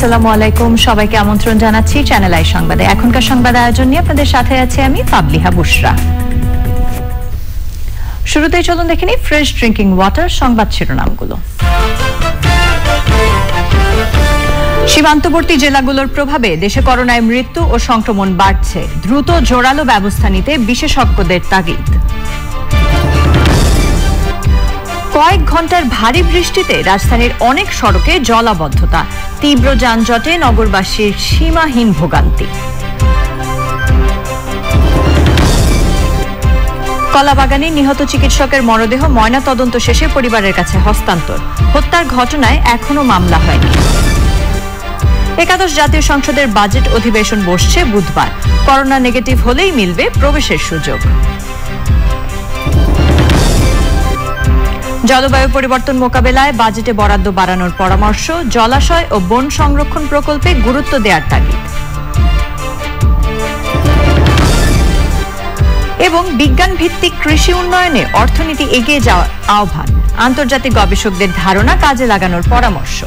আসসালামু আলাইকুম, সবাইকে আমন্ত্রণ জানাচ্ছি চ্যানেল আই সংবাদে। এখনকার সংবাদ আয়োজন নিয়ে আপনাদের সাথে আছি আমি ফাবলিহা বুশরা। শুরুতেই চলুন দেখে নিই ফ্রেশ ড্রিঙ্কিং ওয়াটার সংবাদ শিরোনামগুলো। সীমান্তবর্তী জেলাগুলোর প্রভাবে দেশে করোনায় মৃত্যু ও সংক্রমণ বাড়ছে, দ্রুত জোরালো ব্যবস্থা নিতে বিশেষজ্ঞদের তাগিদ। কয়েক ঘন্টার ভারী বৃষ্টিতে রাজধানীর অনেক সড়কে জলাবদ্ধতা, তীব্র যানজটে নগরবাসীর সীমাহীন ভোগান্তি। কলাবাগানে নিহত চিকিৎসকের মরদেহ ময়না তদন্ত শেষে পরিবারের কাছে হস্তান্তর, হত্যার ঘটনায় এখনো মামলা হয়নি। একাদশ জাতীয় সংসদের বাজেট অধিবেশন বসছে বুধবার, করোনা নেগেটিভ হলেই মিলবে প্রবেশের সুযোগ। জলবায়ু পরিবর্তন মোকাবেলায় বাজেটে বরাদ্দ বাড়ানোর পরামর্শ, জলাশয় ও বন সংরক্ষণ প্রকল্পে গুরুত্ব দেওয়ার তাগিদ। এবং বিজ্ঞান ভিত্তিক কৃষি উন্নয়নে অর্থনীতি এগিয়ে যাওয়ার আহ্বান, আন্তর্জাতিক গবেষকদের ধারণা কাজে লাগানোর পরামর্শ।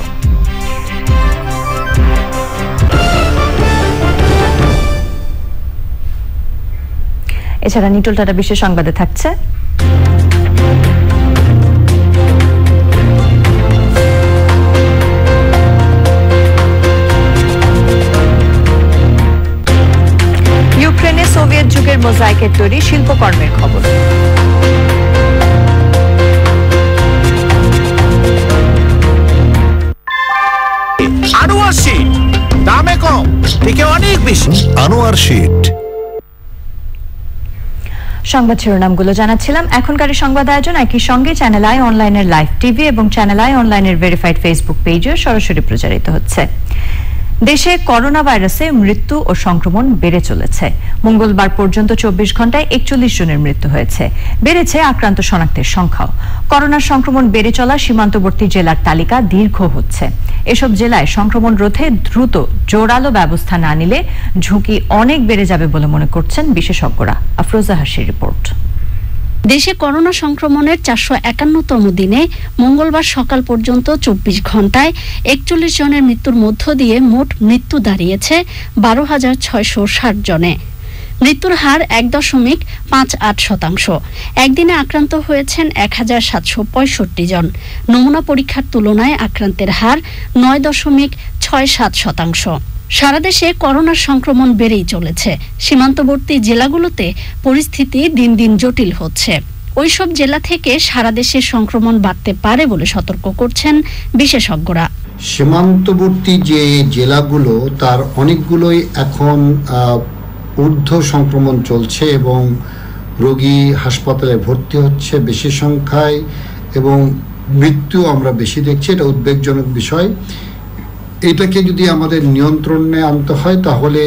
এছাড়া নিটল টাটা বিশেষ সংবাদে থাকছে ইউক্রেনে সোভিয়েত যুগের মোজাইকের তৈরি শিল্পকর্মের খবর। আনোয়ার শীট, দামে কম, থেকে অনেক বেশি। আনোয়ার শীট। সংবাদ শিরোনামগুলো জানাচ্ছিলাম। এখনকার সংবাদ আয়োজন একই সঙ্গে চ্যানেল আই অনলাইনের লাইভ টিভি এবং চ্যানেল আই অনলাইনের ভেরিফাইড ফেসবুক পেজে সরাসরি প্রচারিত হচ্ছে। দেশে করোনা ভাইরাসে মৃত্যু ও সংক্রমণ বেড়ে চলেছে। মঙ্গলবার পর্যন্ত 24 ঘন্টায় 41 জনের মৃত্যু হয়েছে, বেড়েছে আক্রান্ত শনাক্তের সংখ্যাও। করোনার সংক্রমণ বেড়ে চলা সীমান্তবর্তী জেলার তালিকা দীর্ঘ হচ্ছে। এসব জেলায় সংক্রমণ রোধে দ্রুত জোরালো ব্যবস্থা না নিলে ঝুঁকি অনেক বেড়ে যাবে বলে মনে করছেন বিশেষজ্ঞরা। আফরোজা হাসির রিপোর্ট। দেশে করোনা সংক্রমণের 451তম দিনে মঙ্গলবার সকাল পর্যন্ত 24 ঘন্টায় 41 জনের মৃত্যুর মধ্য দিয়ে মোট মৃত্যু দাঁড়িয়েছে 12,660 জনে। মৃত্যুর হার 1.58%। একদিনে আক্রান্ত হয়েছেন 1,765 জন। নমুনা পরীক্ষার তুলনায় আক্রান্তের হার 9.67%। সারা দেশে করোনার সংক্রমণ বেড়েই চলেছে। সীমান্তবর্তী জেলাগুলোতে পরিস্থিতি দিন দিন জটিল হচ্ছে। ওইসব জেলা থেকে সারা দেশে সংক্রমণ বাড়তে পারে বলে সতর্ক করছেন বিশেষজ্ঞরা। সীমান্তবর্তী যে জেলাগুলো তার অনেকগুলোই এখন ঊর্ধ্ব সংক্রমণ চলছে এবং রোগী হাসপাতালে ভর্তি হচ্ছে বেশি সংখ্যায় এবং মৃত্যু আমরা বেশি দেখছি। এটা উদ্বেগজনক বিষয়। এটাকে যদি আমাদের নিয়ন্ত্রণে আনতে হয় তাহলে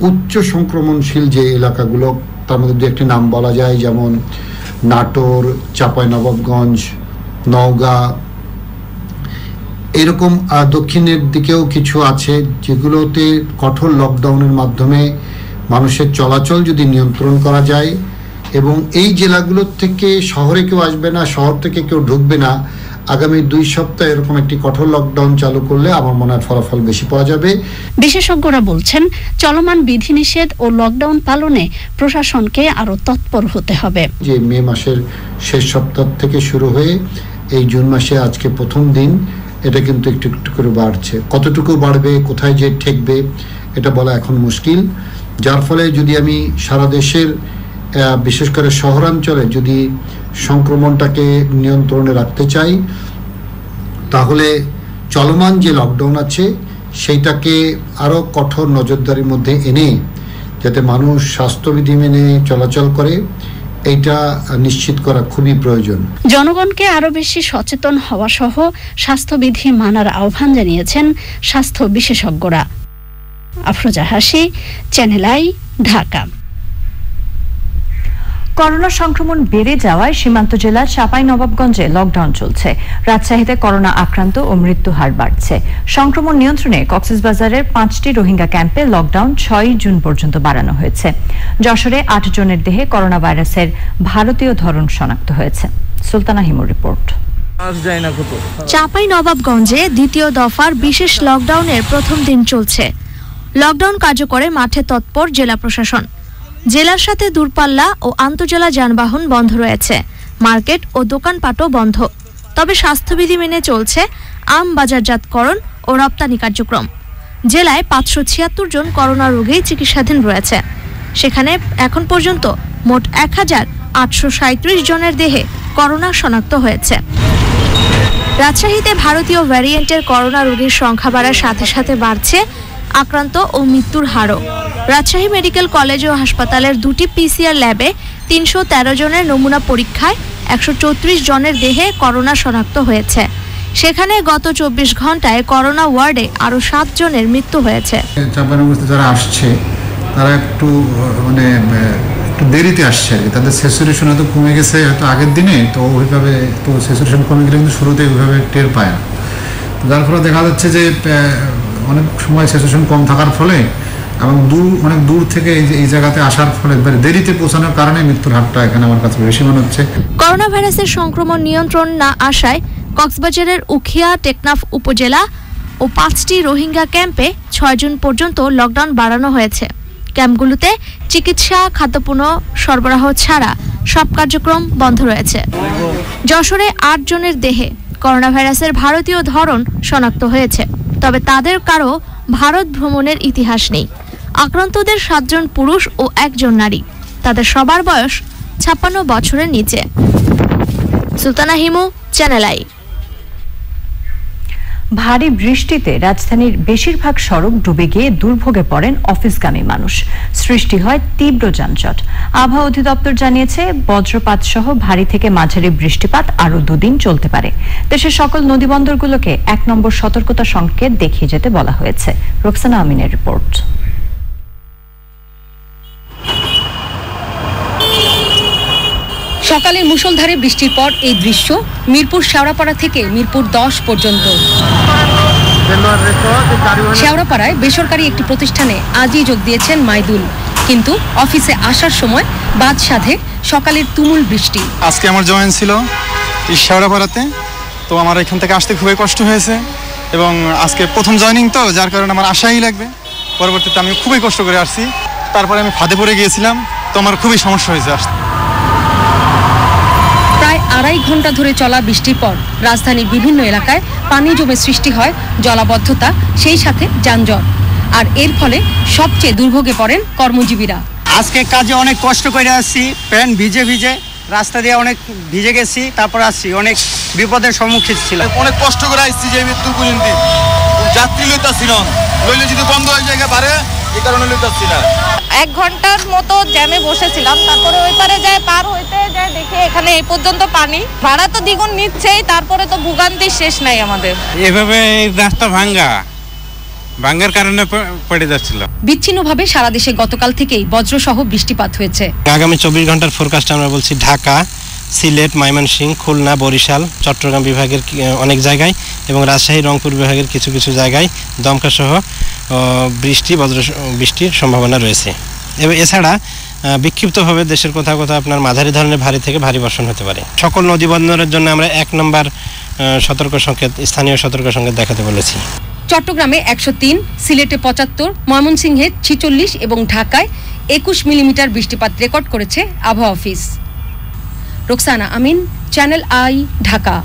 উচ্চ সংক্রমণশীল যে এলাকাগুলো, তার মধ্যে দু একটি নাম বলা যায়, যেমন নাটোর, চাঁপাইনবাবগঞ্জ, নওগাঁ, এরকম দক্ষিণের দিকেও কিছু আছে যেগুলোতে কঠোর লকডাউনের মাধ্যমে মানুষের চলাচল যদি নিয়ন্ত্রণ করা যায় এবং এই জেলাগুলোর থেকে শহরে কেউ আসবে না, শহর থেকে কেউ ঢুকবে না, আগামী 2 সপ্তাহ এরকম একটি কঠোর লকডাউন চালু করলে আমার মনে হয় ফলাফল বেশি পাওয়া যাবে। বিশেষজ্ঞরা বলছেন, চলমান বিধিনিষেধ ও লকডাউন পালনে প্রশাসনকে আরো তৎপর হতে হবে। যে মে মাসের শেষ সপ্তাহ থেকে শুরু হয়ে এই জুন মাসে আজকে প্রথম দিন, এটা কিন্তু একটু একটু করে বাড়ছে। কতটুকু বাড়বে, কোথায় যে ঠেকবে, এটা বলা এখন মুশকিল। যার ফলে যদি আমি সারা দেশের বিশেষ করে শহরাঞ্চলে যদি সংক্রমণটাকে নিয়ন্ত্রণে রাখতে চাই তাহলে চলমান যে লকডাউন আছে সেইটাকে আরও কঠোর নজরদারির মধ্যে এনে যাতে মানুষ স্বাস্থ্যবিধি মেনে চলাচল করে, এইটা নিশ্চিত করা খুবই প্রয়োজন। জনগণকে আরো বেশি সচেতন হওয়া সহ স্বাস্থ্যবিধি মানার আহ্বান জানিয়েছেন স্বাস্থ্য বিশেষজ্ঞরা। আফরোজা হাসি, চ্যানেল আই, ঢাকা। করোনা সংক্রমণ বেড়ে যাওয়ায় সীমান্ত জেলার চাঁপাইনবাবগঞ্জে লকডাউন চলছে। রাজশাহীতে করোনা আক্রান্ত ও মৃত্যু হার বাড়ছে। সংক্রমণ নিয়ন্ত্রণে কক্সবাজারের 5টি রোহিঙ্গা ক্যাম্পে লকডাউন 6 জুন পর্যন্ত বাড়ানো হয়েছে। যশোরে 8 জনের দেহে করোনা ভাইরাসের ভারতীয় ধরন শনাক্ত হয়েছে। সুলতানা হিমুর রিপোর্ট। চাঁপাইনবাবগঞ্জে দ্বিতীয় দফার বিশেষ লকডাউনের প্রথম দিন চলছে। লকডাউন কার্যকরে মাঠে তৎপর জেলা প্রশাসন। জেলার সাথে দূরপাল্লা ও আন্তজেলা যানবাহন বন্ধ রয়েছে, মার্কেট ও দোকানপাটও বন্ধ। তবে স্বাস্থ্যবিধি মেনে চলছে আম বাজারজাতকরণ ও রপ্তানি কার্যক্রম। জেলায় 576 জন করোনা রোগী চিকিৎসাধীন রয়েছে। সেখানে এখন পর্যন্ত মোট 1837 জনের দেহে করোনা শনাক্ত হয়েছে। রাজশাহীতে ভারতীয় ভ্যারিয়েন্টের করোনা রোগীর সংখ্যা বাড়ার সাথে সাথে বাড়ছে আক্রান্ত ও মৃত্যুর হারও। রাজশাহী মেডিকেল কলেজ ও হাসপাতালের 2টি পিসিআর ল্যাবে 313 জনের নমুনা পরীক্ষায় 134 জনের দেহে করোনা শনাক্ত হয়েছে। সেখানে গত 24 ঘন্টায় করোনা ওয়ার্ডে আরও 7 জনের মৃত্যু হয়েছে। যারা আসছে তারা একটু দেরিতে আসছে আর কি, তাদের স্যাচুরেশন হয়তো কমে গেছে হয়তো আগের দিনে, তো ওইভাবে তো স্যাচুরেশন কমে গেলে কিন্তু শুরুতে ওইভাবে টের পায় না। যার ফলে দেখা যাচ্ছে যে অনেক সময় স্যাচুরেশন কম থাকার ফলে এবং অনেক দূর থেকে এই জায়গাতে আসার ফলে দেরিতে পৌঁছানোর কারণে মৃত্যুর হারটা এখানে আমার কাছে বেশি মনে হচ্ছে। করোনা ভাইরাসের সংক্রমণ নিয়ন্ত্রণ না আসায় কক্সবাজারের উখিয়া টেকনাফ উপজেলা ও 5টি রোহিঙ্গা ক্যাম্পে 6 জুন পর্যন্ত লকডাউন বাড়ানো হয়েছে। ক্যাম্পগুলোতে চিকিৎসা, খাদ্যপণ্য সরবরাহ ছাড়া সব কার্যক্রম বন্ধ রয়েছে। যশোরে 8 জনের দেহে করোনা ভাইরাসের ভারতীয় ধরন শনাক্ত হয়েছে, তবে তাদের কারো ভারত ভ্রমণের ইতিহাস নেই। আক্রান্তদের 7 জন পুরুষ ও 1 জন নারী। তাদের সবার বয়স 56 বছরের নিচে। Sultana Himu, channel I. ভারী বৃষ্টিতে রাজধানীর বেশিরভাগ সড়ক ডুবে গিয়ে দুর্ভোগে পড়েন অফিসগামী মানুষ। সৃষ্টি হয় তীব্র যানজট। আবহাওয়া অধিদপ্তর জানিয়েছে বজ্রপাত সহ ভারী থেকে মাঝারি বৃষ্টিপাত আরও 2 দিন চলতে পারে। দেশের সকল নদীবন্দরগুলোকে 1 নম্বর সতর্কতা সংকেত দেখিয়ে যেতে বলা হয়েছে। রোকসানা আমিনের রিপোর্ট। সকালে মুষলধারে বৃষ্টির পর এই দৃশ্য মিরপুর শেওড়াপাড়া থেকে মিরপুর 10 পর্যন্ত। শেওড়াপাড়ায় বেসরকারি একটি প্রতিষ্ঠানে আজই যোগ দিয়েছেন মাইদুল, কিন্তু অফিসে আসার সময় বাদ সাধে সকালের তুমুল বৃষ্টি। আজকে আমার জয়েন ছিল শেওড়াপাড়াতে, তো আমার এখান থেকে আসতে খুবই কষ্ট হয়েছে এবং আজকে প্রথম জয়েনিং, তো যার কারণে আমার আশাই লাগবে। পরবর্তীতে আমি খুবই কষ্ট করে আসছি, তারপরে আমি ফাঁদে পড়ে গিয়েছিলাম, তো আমার খুবই সমস্যা হয়েছে আসতে। প্রায় 2.5 ঘন্টা ধরে চলা বৃষ্টির পর রাজধানীর বিভিন্ন এলাকায় পানি জমে সৃষ্টি হয় জলাবদ্ধতা, সেই সাথে যানজট। আর এর ফলে সবচেয়ে দুর্ভোগে পড়েন কর্মজীবীরা। আজকে কাজে অনেক কষ্ট করে আসছি, প্যান্ট ভিজে ভিজে, রাস্তা দিয়ে অনেক ভিজে গেছি, তারপর আসছি, অনেক বিপদের সম্মুখীন ছিলাম। অনেক কষ্ট করে আসছি যে মৃত্যু পর্যন্ত যাত্রী লইতাছি না, লইলে যদি বন্ধ হয়ে জায়গা পারে, এই কারণে লইতাছি না। 1 ঘন্টার মতো জ্যামে বসেছিলাম, তারপরে ওই পারে যায় পার হইতে যায় দেখে এখানে এই পর্যন্ত পানি। ভাড়া তো দ্বিগুণ নিচ্ছেই, তারপরে তো ভোগান্তি শেষ নাই আমাদের। এভাবে রাস্তা ভাঙ্গার কারণে পড়ে যাচ্ছিল। বিচ্ছিন্নভাবে সারা দেশে গতকাল থেকেই বজ্রসহ বৃষ্টিপাত হয়েছে। আগামী 24 ঘন্টার ফোরকাস্ট আমরা বলছি ঢাকা, সিলেট, ময়মনসিংহ, খুলনা, বরিশাল, চট্টগ্রাম বিভাগের অনেক জায়গায় এবং রাজশাহী, রংপুর বিভাগের কিছু কিছু জায়গায় দমকা সহ বৃষ্টির সম্ভাবনা রয়েছে। এবং এছাড়া বিক্ষিপ্তভাবে দেশের কোথাও কোথাও আপনার মাঝারি ধরনের ভারী থেকে ভারী বর্ষণ হতে পারে। সকল নদীবন্দরের জন্য আমরা 1 নম্বর সতর্ক সংকেত, স্থানীয় সতর্ক সংকেত দেখাতে বলেছি। চট্টগ্রামে 103, সিলেটে 75, ময়মনসিংহে 46 এবং ঢাকায় 21 মিলিমিটার বৃষ্টিপাত রেকর্ড করেছে আবহাওয়া office. Roksana Amin, channel I, Dhaka.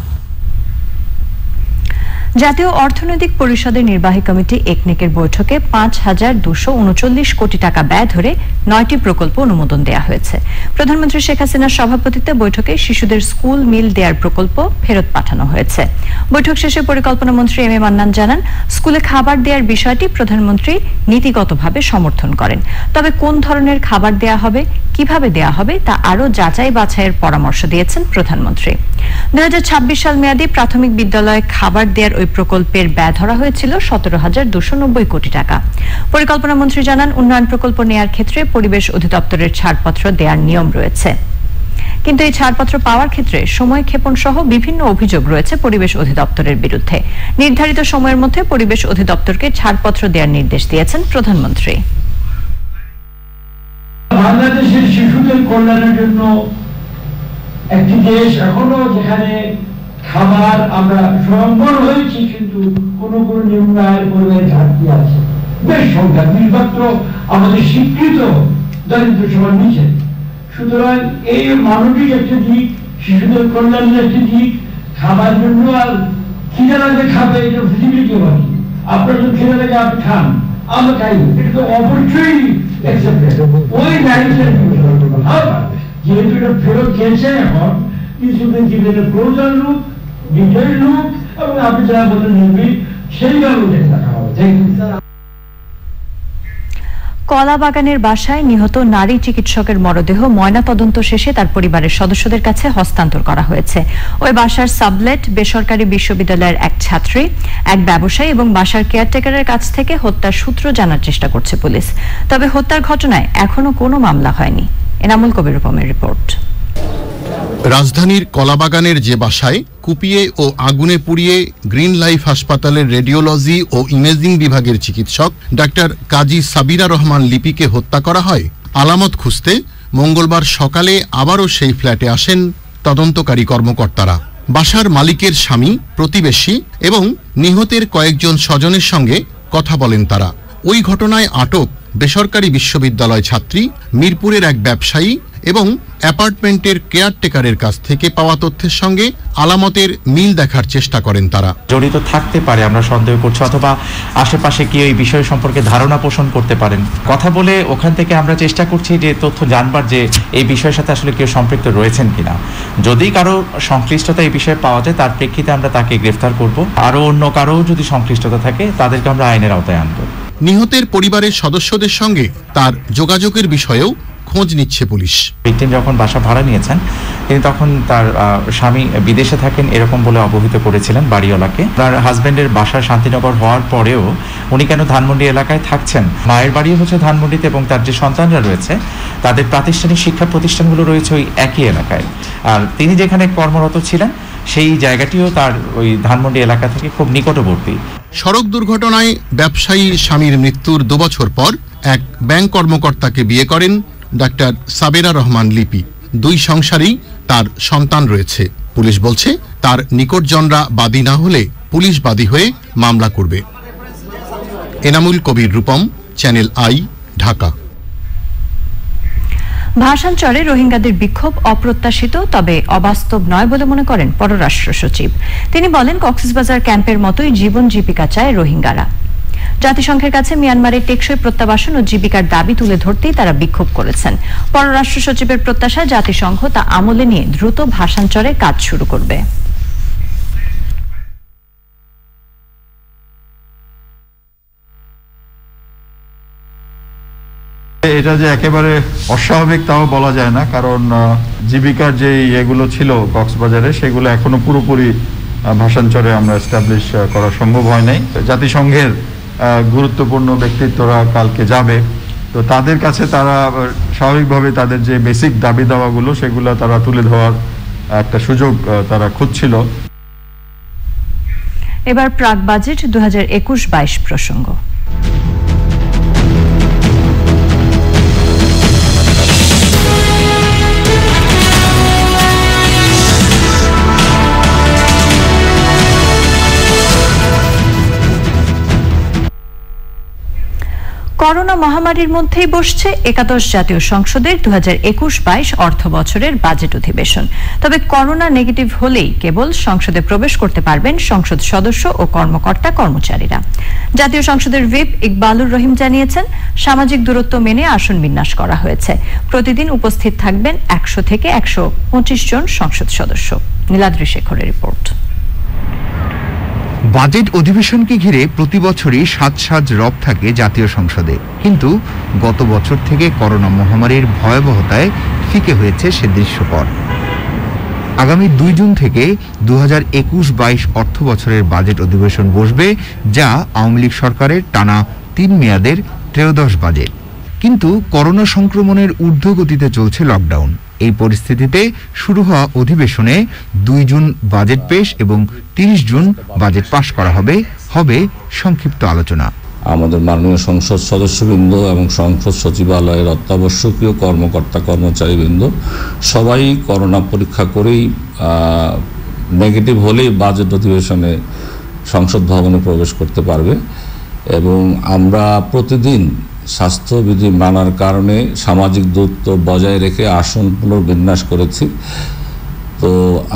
জাতীয় অর্থনৈতিক পরিষদের নির্বাহী কমিটি একনেকের বৈঠকে 5,239 কোটি টাকা ব্যয় ধরে 9টি প্রকল্প অনুমোদন দেওয়া হয়েছে। প্রধানমন্ত্রী শেখ হাসিনার সভাপতিত্বে বৈঠকে শিশুদের স্কুল মিল দেওয়ার প্রকল্প ফেরত পাঠানো হয়েছে। বৈঠক শেষে পরিকল্পনা মন্ত্রী এম এ মান্নান জানান, স্কুলে খাবার দেওয়ার বিষয়টি প্রধানমন্ত্রী নীতিগতভাবে সমর্থন করেন, তবে কোন ধরনের খাবার দেওয়া হবে, কিভাবে দেওয়া হবে তা আরও যাচাই বাছাইয়ের পরামর্শ দিয়েছেন প্রধানমন্ত্রী। 2026 সাল মেয়াদী প্রাথমিক বিদ্যালয়ে খাবার দেওয়ার ওই প্রকল্পের ব্যয় ধরা হয়েছিল 17,290 কোটি টাকা। পরিকল্পনা মন্ত্রী জানান, উন্নয়ন প্রকল্প নেয়ার ক্ষেত্রে পরিবেশ অধিদপ্তরের ছাড়পত্র দেওয়ার নিয়ম রয়েছে, কিন্তু এই ছাড়পত্র পাওয়ার ক্ষেত্রে সময় ক্ষেপণ সহ বিভিন্ন অভিযোগ রয়েছে পরিবেশ অধিদপ্তরের বিরুদ্ধে। নির্ধারিত সময়ের মধ্যে পরিবেশ অধিদপ্তরকে ছাড়পত্র দেওয়ার নির্দেশ দিয়েছেন প্রধানমন্ত্রী। বাংলাদেশের শিশুদের কল্যাণের জন্য একটি দেশ এখনো যেখানে খাবার আমরা সম্পন্ন হয়েছি, কিন্তু কোন কোন নিম্ন আয়ের পরিমাণে ঘাটতি আছে। বেশ সংখ্যা 20% আমাদের স্বীকৃত দরিদ্র সীমার নিচে। সুতরাং এই মানবিক একটা দিক, শিশুদের কল্যাণের একটি দিক, খাবার জন্য আর খিদে লাগবে খাবে, এটা ফিজিবিলিটি বাকি। আপনার যদি খিদে লাগে আপনি খান, আমরা খাই, এটা তো অবশ্যই ওই লাইনের যেহেতু এটা ফেরত গেছে, এখন কিছুদিন জীবনের প্রয়োজন লোক, ডিটেল লোক, এবং আপনি যারা বলতে নির্ভীক সেইভাবে দেখা হবে। কলাবাগানের বাসায় নিহত নারী চিকিৎসকের মরদেহ ময়নাতদন্ত শেষে তার পরিবারের সদস্যদের কাছে হস্তান্তর করা হয়েছে। ওই বাসার সাবলেট বেসরকারি বিশ্ববিদ্যালয়ের এক ছাত্রী, এক ব্যবসায়ী এবং বাসার কেয়ারটেকারের কাছ থেকে হত্যার সূত্র জানার চেষ্টা করছে পুলিশ। তবে হত্যার ঘটনায় এখনো কোনো মামলা হয়নি। এনামুল কবির রূপমের রিপোর্ট। রাজধানীর কলাবাগানের যে বাসায় কুপিয়ে ও আগুনে পুড়িয়ে গ্রিন লাইফ হাসপাতালের রেডিওলজি ও ইমেজিং বিভাগের চিকিৎসক ডাক্তার কাজী সাবিরা রহমান লিপিকে হত্যা করা হয়, আলামত খুঁজতে মঙ্গলবার সকালে আবারও সেই ফ্ল্যাটে আসেন তদন্তকারী কর্মকর্তারা। বাসার মালিকের স্বামী, প্রতিবেশী এবং নিহতের কয়েকজন স্বজনের সঙ্গে কথা বলেন তারা। ওই ঘটনায় আটক বেসরকারি বিশ্ববিদ্যালয় ছাত্রী, মিরপুরের এক ব্যবসায়ী এবং অ্যাপার্টমেন্টের কেয়ারটেকারের কাছ থেকে পাওয়া তথ্যের সঙ্গে আলামতের মিল দেখার চেষ্টা করেন তারা। জড়িত থাকতে পারে আমরা সন্দেহ করছি, অথবা আশেপাশে কেউ এই বিষয় সম্পর্কে ধারণা পোষণ করতে পারেন। কথা বলে ওখান থেকে আমরা চেষ্টা করছি যে তথ্য জানবার যে এই বিষয়ের সাথে আসলে কেউ সম্পৃক্ত রয়েছেন কিনা। যদি কারো সংশ্লিষ্টতা এই বিষয়ে পাওয়া যায়, তার প্রেক্ষিতে আমরা তাকে গ্রেফতার করব। আরও অন্য কারো যদি সংশ্লিষ্টতা থাকে তাদেরকে আমরা আইনের আওতায় আনব। নিহতের পরিবারের সদস্যদের সঙ্গে তার যোগাযোগের বিষয়েও খোঁজ নিচ্ছে পুলিশ। ভিকটিম যখন বাসা ভাড়া নিয়েছেন, তিনি তখন তার স্বামী বিদেশে থাকেন এরকম বলে অবহিত করেছিলেন বাড়িওয়ালাকে। তার হাজবেন্ডের বাসা শান্তিনগর হওয়ার পরেও উনি কেন ধানমন্ডি এলাকায় থাকছেন? মায়ের বাড়িও হচ্ছে ধানমন্ডিতে এবং তার যে সন্তানরা রয়েছে তাদের প্রাতিষ্ঠানিক শিক্ষা প্রতিষ্ঠানগুলো রয়েছে ওই একই এলাকায়। আর তিনি যেখানে কর্মরত ছিলেন সেই জায়গাটিও তার ওই ধানমন্ডি এলাকা থেকে খুব নিকটবর্তী। সড়ক দুর্ঘটনায় ব্যবসায়ী স্বামীর মৃত্যুর 2 বছর পর এক ব্যাংক কর্মকর্তাকে বিয়ে করেন ডাক্তার সাবেরা রহমান লিপি। 2 সংসারেই তার সন্তান রয়েছে। পুলিশ বলছে তার নিকটজনরা বাদী না হলে পুলিশ বাদী হয়ে মামলা করবে। Enamul Kabir Rupam, channel I, Dhaka. ভাষাঞ্চরে রোহিঙ্গাদের বিক্ষোভ অপ্রত্যাশিত তবে অবাস্তব নয় বলে মনে করেন পররাষ্ট্র সচিব। তিনি বলেন, কক্সবাজার ক্যাম্পের মতোই জীবন জীবিকা চায় রোহিঙ্গারা। জাতিসংঘের কাছে মিয়ানমারের টেকসই প্রত্যাবাসন ও জীবিকার দাবি তুলে ধরতেই তারা বিক্ষোভ করেছেন। পররাষ্ট্র সচিবের প্রত্যাশা, জাতিসংঘ তা আমলে নিয়ে দ্রুত ভাষাঞ্চরে কাজ শুরু করবে। এটা যে একেবারে অস্বাভাবিক তাও বলা যায় না, কারণ জীবিকার যে এগুলো ছিল কক্সবাজারে সেগুলো এখনো পুরোপুরি ভাষাঞ্চরে আমরা এস্টাবলিশ করা সম্ভব হয় নাই। জাতিসংঘের গুরুত্বপূর্ণ ব্যক্তিত্বরা কালকে যাবে, তো তাদের কাছে তারা স্বাভাবিকভাবে তাদের যে বেসিক দাবি দাওয়াগুলো সেগুলো তারা তুলে ধরার একটা সুযোগ তারা খুঁজছিল। এবার প্রাক বাজেট 2021-22 প্রসঙ্গ। করোনা মহামারীর মধ্যেই বসছে একাদশ জাতীয় সংসদের 2021-22 অর্থ বছরের বাজেট অধিবেশন। তবে করোনা নেগেটিভ হলেই কেবল সংসদে প্রবেশ করতে পারবেন সংসদ সদস্য ও কর্মকর্তা কর্মচারীরা। জাতীয় সংসদের হুইপ ইকবালুর রহিম জানিয়েছেন, সামাজিক দূরত্ব মেনে আসন বিন্যাস করা হয়েছে। প্রতিদিন উপস্থিত থাকবেন 100 থেকে 125 জন সংসদ সদস্য। নীলাদ্রি শেখরের রিপোর্ট। বাজেট অধিবেশনকে ঘিরে প্রতি বছরই সাজ রব থাকে জাতীয় সংসদে, কিন্তু গত বছর থেকে করোনা মহামারীর ভয়াবহতায় ফিকে হয়েছে সে দৃশ্যপট। আগামী 2 জুন থেকে 2021-22 অর্থ বছরের বাজেট অধিবেশন বসবে, যা আওয়ামী লীগ সরকারের টানা 3 মেয়াদের 13th বাজেট। কিন্তু করোনা সংক্রমণের ঊর্ধ্বগতিতে চলছে লকডাউন। এই পরিস্থিতিতে শুরু হওয়া অধিবেশনে 2 জুন বাজেট পেশ এবং 30 জুন বাজেট পাশ করা হবে সংক্ষিপ্ত আলোচনা। আমাদের মাননীয় সংসদ সদস্যবৃন্দ এবং সংসদ সচিবালয়ের অত্যাবশ্যকীয় কর্মকর্তা কর্মচারীবৃন্দ সবাই করোনা পরীক্ষা করেই নেগেটিভ হলেই বাজেট অধিবেশনে সংসদ ভবনে প্রবেশ করতে পারবে এবং আমরা প্রতিদিন স্বাস্থ্যবিধি মানার কারণে সামাজিক দূরত্ব বজায় রেখে আসন পুনর্বিন্যাস করেছি। তো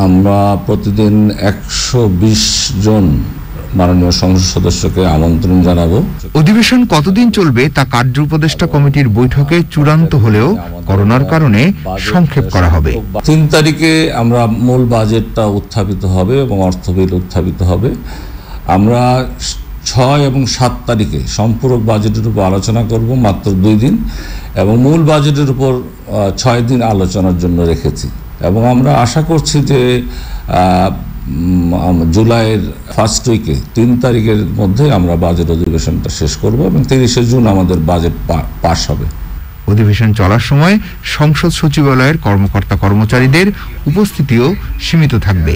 আমরা প্রতিদিন 120 জন মাননীয় সংসদ সদস্যকে আমন্ত্রণ জানাবো। অধিবেশন কতদিন চলবে তা কার্য উপদেষ্টা কমিটির বৈঠকে চূড়ান্ত হলেও করোনার কারণে সংক্ষেপ করা হবে। 3 তারিখে আমরা মূল বাজেটটা উত্থাপিত হবে এবং অর্থ বিল উত্থাপিত হবে। আমরা 6 এবং 7 তারিখে সম্পূরক বাজেটের উপর আলোচনা করব মাত্র 2 দিন এবং মূল বাজেটের উপর 6 দিন আলোচনার জন্য রেখেছি এবং আমরা আশা করছি যে জুলাইয়ের ফার্স্ট উইকে 3 তারিখের মধ্যে আমরা বাজেট অধিবেশনটা শেষ করব এবং 30শে জুন আমাদের বাজেট পাস হবে। অধিবেশন চলার সময় সংসদ সচিবালয়ের কর্মকর্তা কর্মচারীদের উপস্থিতিও সীমিত থাকবে।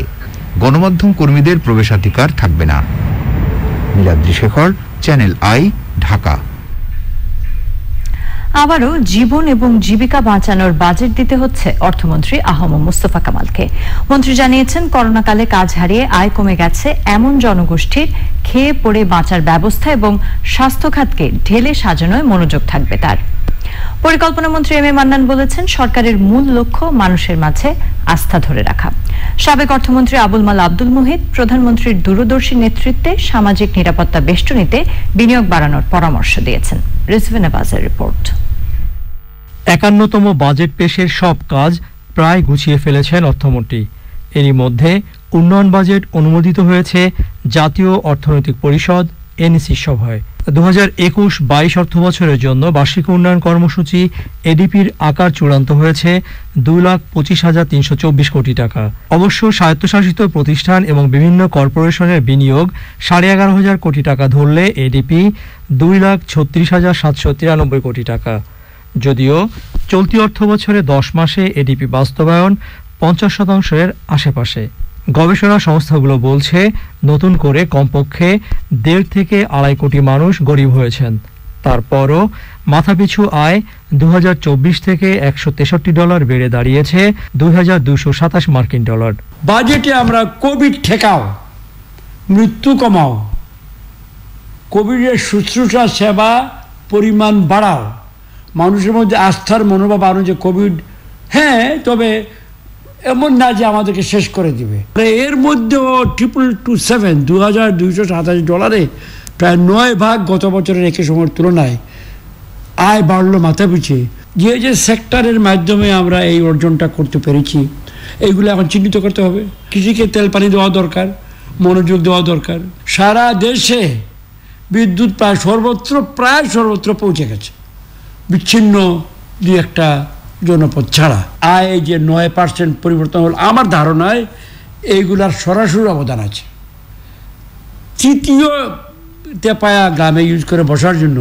গণমাধ্যম কর্মীদের প্রবেশাধিকার থাকবে না। Niladri Shekhar, channel I, Dhaka. আবারও জীবন এবং জীবিকা বাঁচানোর বাজেট দিতে হচ্ছে অর্থমন্ত্রী আহম মুস্তফা কামালকে। মন্ত্রী জানিয়েছেন, করোনাকালে কাজ হারিয়ে আয় কমে গেছে এমন জনগোষ্ঠীর খেয়ে পড়ে বাঁচার ব্যবস্থা এবং স্বাস্থ্য খাতকে ঢেলে সাজানোয় মনোযোগ থাকবে তার। পরিকল্পনা মন্ত্রী এম এ মান্নান বলেছেন, সরকারের মূল লক্ষ্য মানুষের মাঝে আস্থা ধরে রাখা। সাবেক অর্থমন্ত্রী আবুল মাল আব্দুল মুহিত প্রধানমন্ত্রীর দূরদর্শী নেতৃত্বে সামাজিক নিরাপত্তা বেষ্টনীতে বিনিয়োগ বাড়ানোর পরামর্শ দিয়েছেন। রিজভিনা বাজার রিপোর্ট। 51তম বাজেট পেশের সব কাজ প্রায় গুছিয়ে ফেলেছেন অর্থমন্ত্রী। এরই মধ্যে উন্নয়ন বাজেট অনুমোদিত হয়েছে জাতীয় অর্থনৈতিক পরিষদ এনইসি সভায়। 2021-22 অর্থবছরের জন্য বার্ষিক উন্নয়ন কর্মসূচি এডিপির আকার চূড়ান্ত হয়েছে 2,25,324 কোটি টাকা। অবশ্য স্বায়ত্তশাসিত প্রতিষ্ঠান এবং বিভিন্ন কর্পোরেশনের বিনিয়োগ 11,500 কোটি টাকা ধরলে এডিপি 2,36,793 কোটি টাকা। যদিও চলতি অর্থবছরে 10 মাসে এডিপি বাস্তবায়ন 50% আশেপাশে। গবেষণা সংস্থাগুলো বলছে, নতুন করে কমপক্ষে 1.5 থেকে 2.5 কোটি মানুষ গরিব হয়েছেন। তারপরও মাথাপিছু আয় 2024 থেকে $163 বেড়ে দাঁড়িয়েছে $2,227 মার্কিন। বাজেটে আমরা কোভিড ঠেকাও, মৃত্যু কমাও, কোভিডের শুশ্রূষা সেবা পরিমাণ বাড়াও, মানুষের মধ্যে আস্থার মনোভাব আনো যে কোভিড তবে এমন না যে আমাদেরকে শেষ করে দিবে। এর মধ্যেও 2,227 $2,227 প্রায় 9 ভাগ গত বছরের একই সময়ের তুলনায় আয় বাড়লো মাথা পিছিয়ে। যে যে সেক্টরের মাধ্যমে আমরা এই অর্জনটা করতে পেরেছি এইগুলো এখন চিহ্নিত করতে হবে। কৃষিকে তেল পানি দেওয়া দরকার, মনোযোগ দেওয়া দরকার। সারা দেশে বিদ্যুৎ প্রায় সর্বত্র পৌঁছে গেছে, বিচ্ছিন্ন 2-1টা জনপদ ছাড়া। আয় যে 9% পরিবর্তন হল, আমার ধারণায় এইগুলার সরাসরি অবদান আছে। তৃতীয় পায়া গ্রামে ইউজ করে বসার জন্য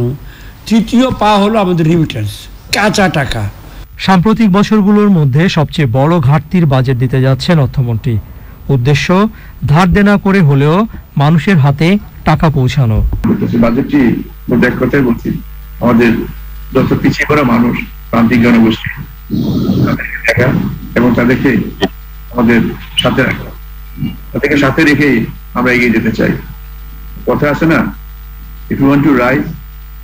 তৃতীয় পা হলো আমাদের রিমিটেন্স, কাঁচা টাকা। সাম্প্রতিক বছরগুলোর মধ্যে সবচেয়ে বড় ঘাটতির বাজেট দিতে যাচ্ছেন অর্থমন্ত্রী। উদ্দেশ্য, ধার দেনা করে হলেও মানুষের হাতে টাকা পৌঁছানো। বাজেটটি এক কথাই বলছি, আমাদের যত পিছিয়ে পড়া মানুষ, প্রান্তিক জনগোষ্ঠী, তাদেরকে দেখা এবং তাদেরকে আমাদের সাথে রাখা, তাদেরকে সাথে রেখেই আমরা এগিয়ে যেতে চাই। কথা আছে না, if you want to raise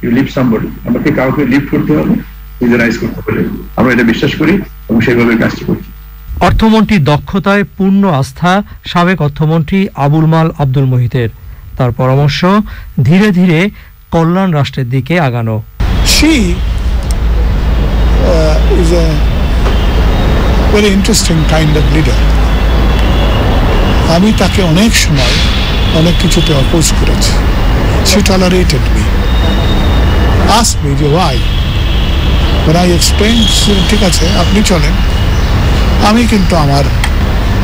you lift somebody. আমাকে কাউকে লিফট করতে হবে, নিজে রাইজ করতে হবে। আমরা এটা বিশ্বাস করি এবং সেইভাবে কাজটি করছি। অর্থমন্ত্রীর দক্ষতায় পূর্ণ আস্থা সাবেক অর্থমন্ত্রী আবুল মাল আব্দুল মুহিতের। তার পরামর্শ, ধীরে ধীরে কল্যাণ রাষ্ট্রের দিকে আগানো। She is a very interesting kind of leader. আমি তাকে অনেক সময় অনেক কিছুতে অপোজ করেছি। She tolerated me. Asked me why. When I explained, ঠিক আছে আপনি চলেন, আমি কিন্তু আমার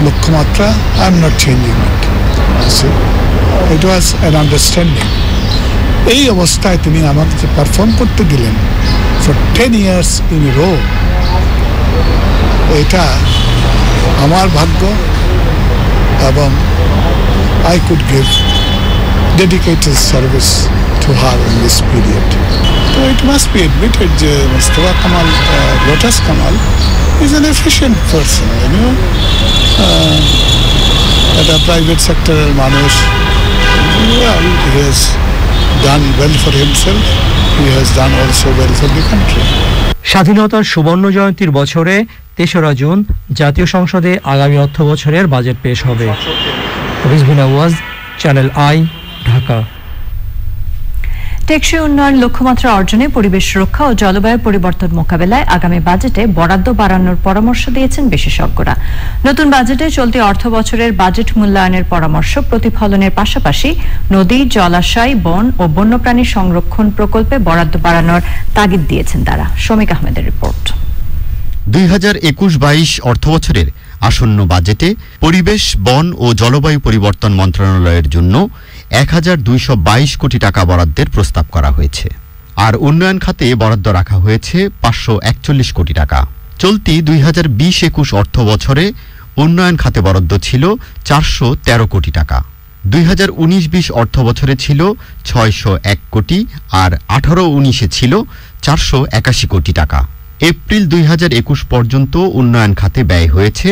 লক্ষ্যমাত্রা I am not changing it. It was an understanding. এই অবস্থায় তিনি আমাকে যে পারফর্ম করতে দিলেন for 10 years in a row, এটা আমার ভাগ্য এবং I could give dedicated service to her in this period. So it must be admitted যে Mustafa Kamal, Lotus Kamal is an efficient person, you know. এটা private সেক্টরের মানুষ, well, he has done well for himself, he has done also well for the country. স্বাধীনতার সুবর্ণ জয়ন্তীর বছরে ৩রা June জাতীয় সংসদে আগামী অর্থ বছরের বাজেট পেশ হবে। রিজভিনা ওয়াজ, চ্যানেল আই, ঢাকা। টেকসই উন্নয়ন লক্ষ্যমাত্রা অর্জনে পরিবেশ রক্ষা ও জলবায়ু পরিবর্তন মোকাবেলায় আগামী বাজেটে বরাদ্দ বাড়ানোর পরামর্শ দিয়েছেন বিশেষজ্ঞরা। নতুন বাজেটে চলতি অর্থ বছরের বাজেট মূল্যায়নের পরামর্শ প্রতিফলনের পাশাপাশি নদী, জলাশয়, বন ও বন্যপ্রাণী সংরক্ষণ প্রকল্পে বরাদ্দ বাড়ানোর তাগিদ দিয়েছেন তারা। শমিক আহমেদের রিপোর্ট। 2021-22 অর্থবছরের আসন্ন বাজেটে পরিবেশ, বন ও জলবায়ু পরিবর্তন মন্ত্রণালয়ের জন্য 1222 কোটি টাকা বরাদ্দের প্রস্তাব করা হয়েছে। আর উন্নয়ন খাতে বরাদ্দ রাখা হয়েছে 541 কোটি টাকা। চলতি 2020-21 অর্থ বছরে উন্নয়ন খাতে বরাদ্দ ছিল 413 কোটি টাকা। 2019-20 অর্থ বছরে ছিল 601 কোটি, আর 18-19-এ ছিল 481 কোটি টাকা। এপ্রিল 2021 পর্যন্ত উন্নয়ন খাতে ব্যয় হয়েছে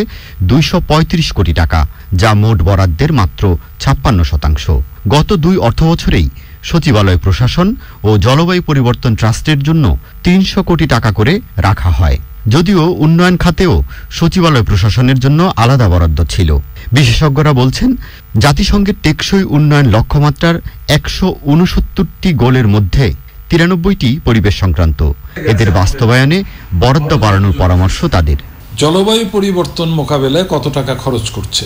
235 কোটি টাকা, যা মোট বরাদ্দের মাত্র 56%। গত 2 অর্থবছরেই সচিবালয় প্রশাসন ও জলবায়ু পরিবর্তন ট্রাস্টের জন্য 300 কোটি টাকা করে রাখা হয়। যদিও উন্নয়ন খাতেও সচিবালয় প্রশাসনের জন্য আলাদা বরাদ্দ ছিল। বিশেষজ্ঞরা বলছেন, জাতিসংঘের টেকসই উন্নয়ন লক্ষ্যমাত্রার 169টি গোলের মধ্যে 93টি পরিবেশ সংক্রান্ত। এদের বাস্তবায়নে বরাদ্দ বাড়ানোর পরামর্শ তাদের। জলবায়ু পরিবর্তন মোকাবেলায় কত টাকা খরচ করছে,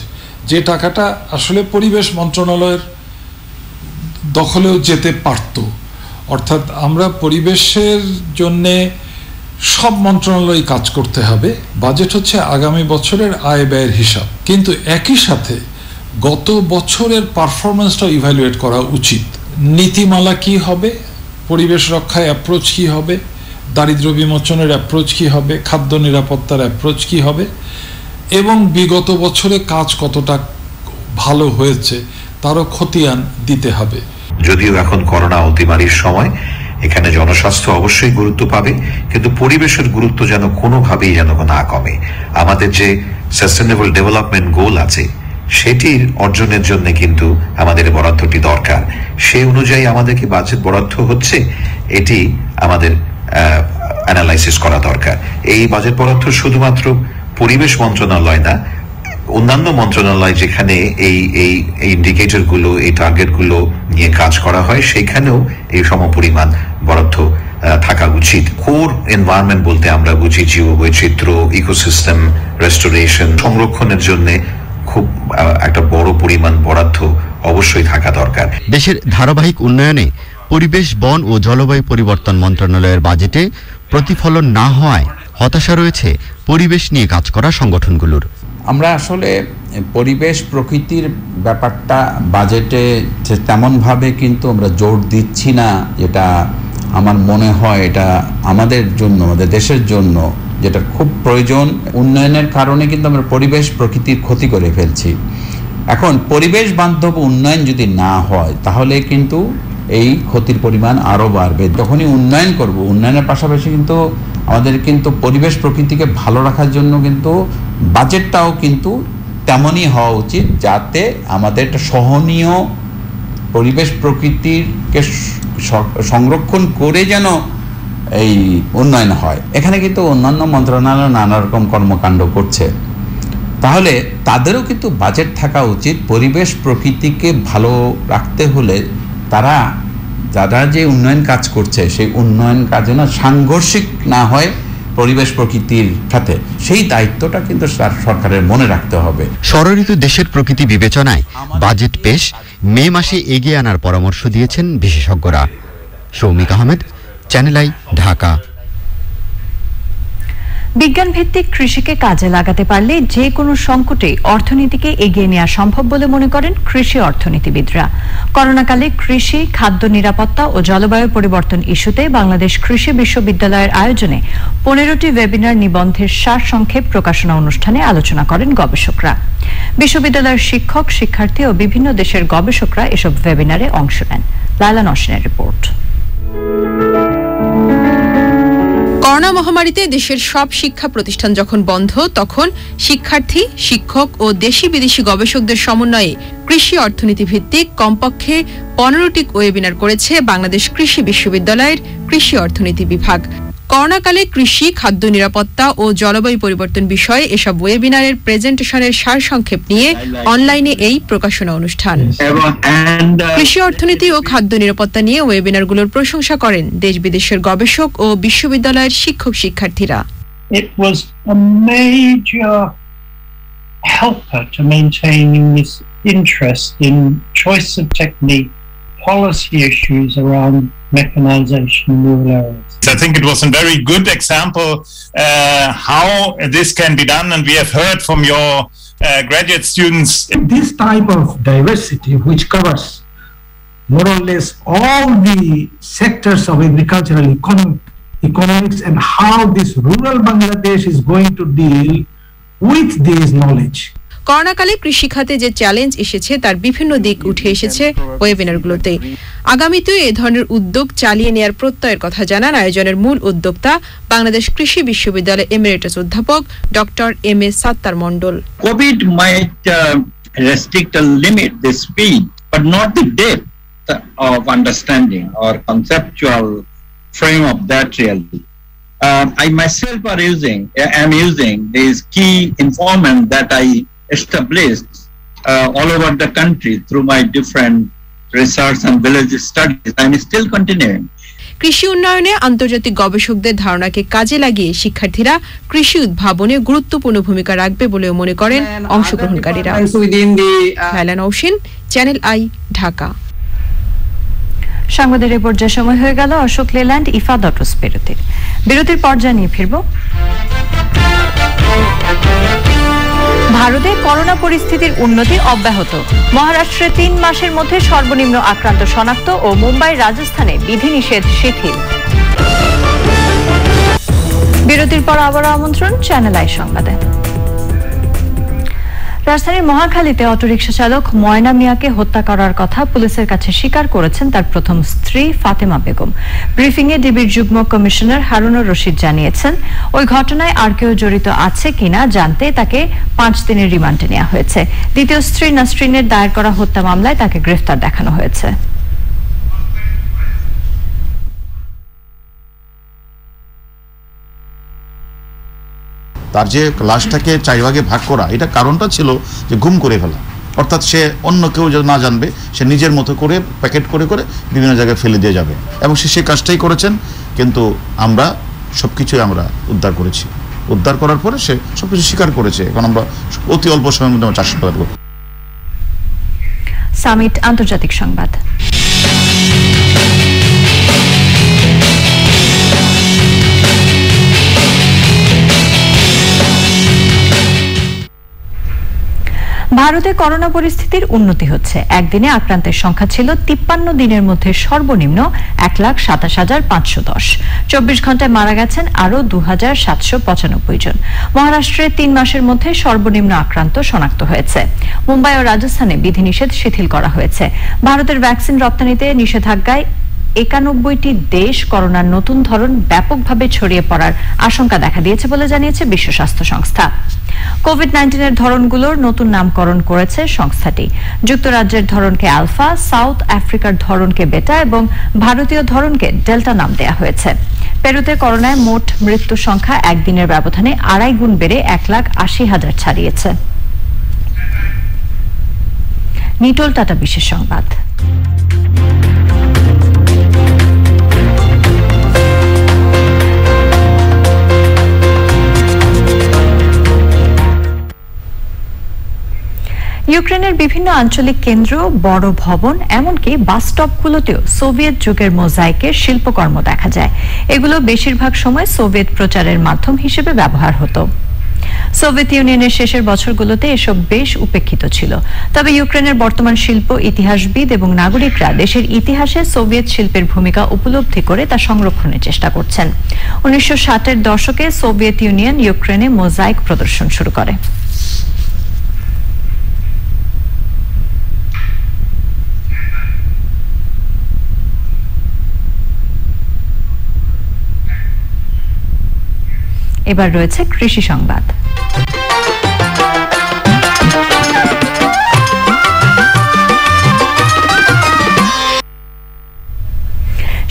যে টাকাটা আসলে পরিবেশ মন্ত্রণালয়ের দখলেও যেতে পারত। অর্থাৎ আমরা পরিবেশের জন্যে সব মন্ত্রণালয় কাজ করতে হবে। বাজেট হচ্ছে আগামী বছরের আয় ব্যয়ের হিসাব, কিন্তু একই সাথে গত বছরের পারফরমেন্সটাও ইভ্যালুয়েট করা উচিত। নীতিমালা কি হবে, পরিবেশ রক্ষায় অ্যাপ্রোচ কি হবে, দারিদ্র বিমোচনের অ্যাপ্রোচ কি হবে, খাদ্য নিরাপত্তার অ্যাপ্রোচ কি হবে, এবং বিগত বছরে কাজ কতটা ভালো হয়েছে তারও খতিয়ান দিতে হবে। যদিও এখন করোনা অতিমারির সময়, এখানে জনস্বাস্থ্য অবশ্যই গুরুত্ব পাবে, কিন্তু পরিবেশের গুরুত্ব যেন কোনোভাবেই যেন না কমে। আমাদের যে সাস্টেনেবল ডেভেলপমেন্ট গোল আছে, সেটির অর্জনের জন্য কিন্তু আমাদের বরাদ্দটি দরকার। সেই অনুযায়ী আমাদের কি বাজেট বরাদ্দ হচ্ছে, এটি আমাদের অ্যানালাইসিস করা দরকার। এই বাজেট বরাদ্দ শুধুমাত্র পরিবেশ মন্ত্রণালয় না, অন্যান্য মন্ত্রণালয় যেখানে এই ইন্ডিকেটরগুলো, এই টার্গেটগুলো নিয়ে কাজ করা হয়, সেখানেও এই সমপরিমাণ বরাদ্দ থাকা উচিত। কোর এনভায়রনমেন্ট বলতে আমরা বুঝি জীব বৈচিত্র্য, ইকোসিস্টেম রেস্টোরেশন, সংরক্ষণের জন্য খুব একটা বড় পরিমাণ বরাদ্দ অবশ্যই থাকা দরকার। দেশের ধারাবাহিক উন্নয়নে পরিবেশ, বন ও জলবায়ু পরিবর্তন মন্ত্রণালয়ের বাজেটে প্রতিফলন না হওয়ায় হতাশা রয়েছে পরিবেশ নিয়ে কাজ করা সংগঠনগুলোর। আমরা আসলে পরিবেশ প্রকৃতির ব্যাপারটা বাজেটে তেমনভাবে কিন্তু আমরা জোর দিচ্ছি না, যেটা আমার মনে হয় এটা আমাদের জন্য, আমাদের দেশের জন্য যেটা খুব প্রয়োজন। উন্নয়নের কারণে কিন্তু আমরা পরিবেশ প্রকৃতির ক্ষতি করে ফেলছি। এখন পরিবেশ বান্ধব উন্নয়ন যদি না হয়, তাহলে কিন্তু এই ক্ষতির পরিমাণ আরও বাড়বে। যখনই উন্নয়ন করব, উন্নয়নের পাশাপাশি কিন্তু আমাদের কিন্তু পরিবেশ প্রকৃতিকে ভালো রাখার জন্য কিন্তু বাজেটটাও কিন্তু তেমনই হওয়া উচিত, যাতে আমাদের একটা সহনীয় পরিবেশ প্রকৃতিকে সংরক্ষণ করে যেন এই উন্নয়ন হয়। এখানে কিন্তু অন্যান্য মন্ত্রণালয় নানা রকম কর্মকাণ্ড করছে, তাহলে তাদেরও কিন্তু বাজেট থাকা উচিত। পরিবেশ প্রকৃতিকে ভালো রাখতে হলে যারা যে উন্নয়ন কাজ করছে, সেই উন্নয়ন কাজ যেন সাংঘর্ষিক না হয় পরিবেশ প্রকৃতির সাথে, সেই দায়িত্বটা কিন্তু সরকারের মনে রাখতে হবে। ষড়ঋতু দেশের প্রকৃতি বিবেচনায় বাজেট পেশ মে মাসে এগিয়ে আনার পরামর্শ দিয়েছেন বিশেষজ্ঞরা। Shoumik Ahmed, channel I, Dhaka. বিজ্ঞান ভিত্তিক কৃষিকে কাজে লাগাতে পারলে যে কোনো সংকটে অর্থনীতিকে এগিয়ে নেওয়া সম্ভব বলে মনে করেন কৃষি অর্থনীতিবিদরা। করোনাকালে কৃষি, খাদ্য নিরাপত্তা ও জলবায়ু পরিবর্তন ইস্যুতে বাংলাদেশ কৃষি বিশ্ববিদ্যালয়ের আয়োজনে 15টি ওয়েবিনার নিবন্ধের সারসংক্ষেপ প্রকাশনা অনুষ্ঠানে আলোচনা করেন গবেষকরা। বিশ্ববিদ্যালয়ের শিক্ষক, শিক্ষার্থী ও বিভিন্ন দেশের গবেষকরা এসব ওয়েবিনারে অংশ নেন। লায়লা নসিনের রিপোর্ট। করোনা করোনা মহামারীতে দেশের সব শিক্ষা প্রতিষ্ঠান যখন বন্ধ, তখন শিক্ষার্থী, শিক্ষক ও দেশি বিদেশি গবেষকদের সমন্বয়ে কৃষি অর্থনীতি ভিত্তিক কমপক্ষে 15টি ওয়েবিনার করেছে বাংলাদেশ কৃষি বিশ্ববিদ্যালয়ের কৃষি অর্থনীতি বিভাগ। করোনাকালে কৃষি, খাদ্য নিরাপত্তা ও জলবায়ু পরিবর্তন বিষয়ে এসব ওয়েবিনারের প্রেজেন্টেশনের সারসংক্ষেপ নিয়ে অনলাইনে এই প্রকাশনা অনুষ্ঠান। কৃষি অর্থনীতি ও খাদ্য নিরাপত্তা নিয়ে ওয়েবিনারগুলোর প্রশংসা করেন দেশ বিদেশের গবেষক ও বিশ্ববিদ্যালয়ের শিক্ষক শিক্ষার্থীরা। It was a major helper to maintaining this interest in choice of technique, policy issues around mechanization in rural areas. I think it was a very good example how this can be done, and we have heard from your graduate students. This type of diversity, which covers more or less all the sectors of agricultural economics and how this rural Bangladesh is going to deal with this knowledge. করোনাকালে কৃষি খাতে যে challenge এসেছে তার বিভিন্ন দিক উঠে এসেছে ওয়েবিনারগুলোতে। আগামীতেও এ ধরনের উদ্যোগ চালিয়ে নেওয়ার প্রত্যয়ের কথা জানান আয়োজনের মূল উদ্যোক্তা বাংলাদেশ কৃষি বিশ্ববিদ্যালয়ের এমিরেটাস অধ্যাপক doctor M A Sattar Mondal. COVID might restrict or limit the speed, but not the depth of understanding or conceptual frame of that reality. I myself am using these key informant that I established all over the country through my different research and village studies. I'm still continuing. কৃষি উন্নয়নে আন্তর্জাতিক গবেষকদের ধারণাকে কাজে লাগিয়ে শিক্ষার্থীরা কৃষি উদ্ভাবনে গুরুত্বপূর্ণ ভূমিকা রাখবে বলেও মনে করেন অংশগ্রহণকারীরা। হেলেন ঔসিন, চ্যানেল আই, ঢাকা। সংবাদের এই পর্যায়ে সময় হয়ে গেল অশোক লেল্যান্ড, ইফাদ অটোস বিরতির পর জানিয়ে ফিরব। ভারতে করোনা পরিস্থিতির উন্নতি অব্যাহত। মহারাষ্ট্রে 3 মাসের মধ্যে সর্বনিম্ন আক্রান্ত শনাক্ত ও মুম্বাই, রাজস্থানে বিধিনিষেধ শিথিল। বিরতির পর আবারও আমন্ত্রণ চ্যানেল আই সংবাদে। রাজধানীর মহাখালীতে অটোরিকশা চালক ময়না মিয়াকে হত্যা করার কথা পুলিশের কাছে স্বীকার করেছেন তার প্রথম স্ত্রী ফাতেমা বেগম। ব্রিফিংয়ে ডিবির যুগ্ম কমিশনার হারুনুর রশিদ জানিয়েছেন, ওই ঘটনায় আর কেউ জড়িত আছে কিনা জানতে তাকে 5 দিনের রিমান্ডে নেওয়া হয়েছে। দ্বিতীয় স্ত্রী নাসরিনের দায়ের করা হত্যা মামলায় তাকে গ্রেফতার দেখানো হয়েছে। তার যে লাশটাকে 4 ভাগে ভাগ করা, এটা কারণটা ছিল যে গুম করে ফেলা, অর্থাৎ সে অন্য কেউ না জানবে, সে নিজের মতো করে প্যাকেট করে করে বিভিন্ন জায়গায় ফেলে দিয়ে যাবে, এবং সে সেই কাজটাই করেছেন। কিন্তু আমরা সবকিছুই আমরা উদ্ধার করেছি। উদ্ধার করার পরে সে সবকিছু স্বীকার করেছে। এখন আমরা অতি অল্প সময়ের মধ্যে চাষাবাদ করব। সামিট আন্তর্জাতিক সংবাদ। ভারতে করোনা পরিস্থিতির উন্নতি হচ্ছে। একদিনে আক্রান্তের সংখ্যা ছিল 53 দিনের মধ্যে সর্বনিম্ন 1,27,510। 24 ঘন্টায় মারা গেছেন আরো 2,795 জন। মহারাষ্ট্রে 3 মাসের মধ্যে সর্বনিম্ন আক্রান্ত শনাক্ত হয়েছে। মুম্বাই ও রাজস্থানে বিধিনিষেধ শিথিল করা হয়েছে। ভারতের ভ্যাকসিন রপ্তানিতে নিষেধাজ্ঞায় 91টি দেশ করোনার নতুন ধরন ব্যাপকভাবে ছড়িয়ে পড়ার আশঙ্কা দেখা দিয়েছে বলে জানিয়েছে বিশ্ব স্বাস্থ্য সংস্থা। কোভিড-19 ধরনগুলোর নতুন নামকরণ করেছে সংস্থাটি। যুক্তরাজ্যের ধরনকে আলফা, সাউথ আফ্রিকার ধরনকে বেটা এবং ভারতীয় ধরনকে ডেল্টা নাম দেয়া হয়েছে। পেরুতে করোনায় মোট মৃত্যু সংখ্যা একদিনের ব্যবধানে 2.5 গুণ বেড়ে 1,80,000 ছাড়িয়েছে। নিটোল টাটা বিশেষ সংবাদ। ইউক্রেনের বিভিন্ন আঞ্চলিক কেন্দ্র, বড় ভবন, এমনকি বাস স্টপগুলোতেও সোভিয়েত যুগের মোজাইকের শিল্পকর্ম দেখা যায়। এগুলো বেশিরভাগ সময় সোভিয়েত প্রচারের মাধ্যম হিসেবে ব্যবহার হতো। সোভিয়েত ইউনিয়নের শেষের বছরগুলোতে এসব বেশ উপেক্ষিত ছিল। তবে ইউক্রেনের বর্তমান শিল্প ইতিহাসবিদ এবং নাগরিকরা দেশের ইতিহাসে সোভিয়েত শিল্পের ভূমিকা উপলব্ধি করে তা সংরক্ষণের চেষ্টা করছেন। 1960-এর দশকে সোভিয়েত ইউনিয়ন ইউক্রেনে মোজাইক প্রদর্শন শুরু করে। এবার রয়েছে কৃষি সংবাদ।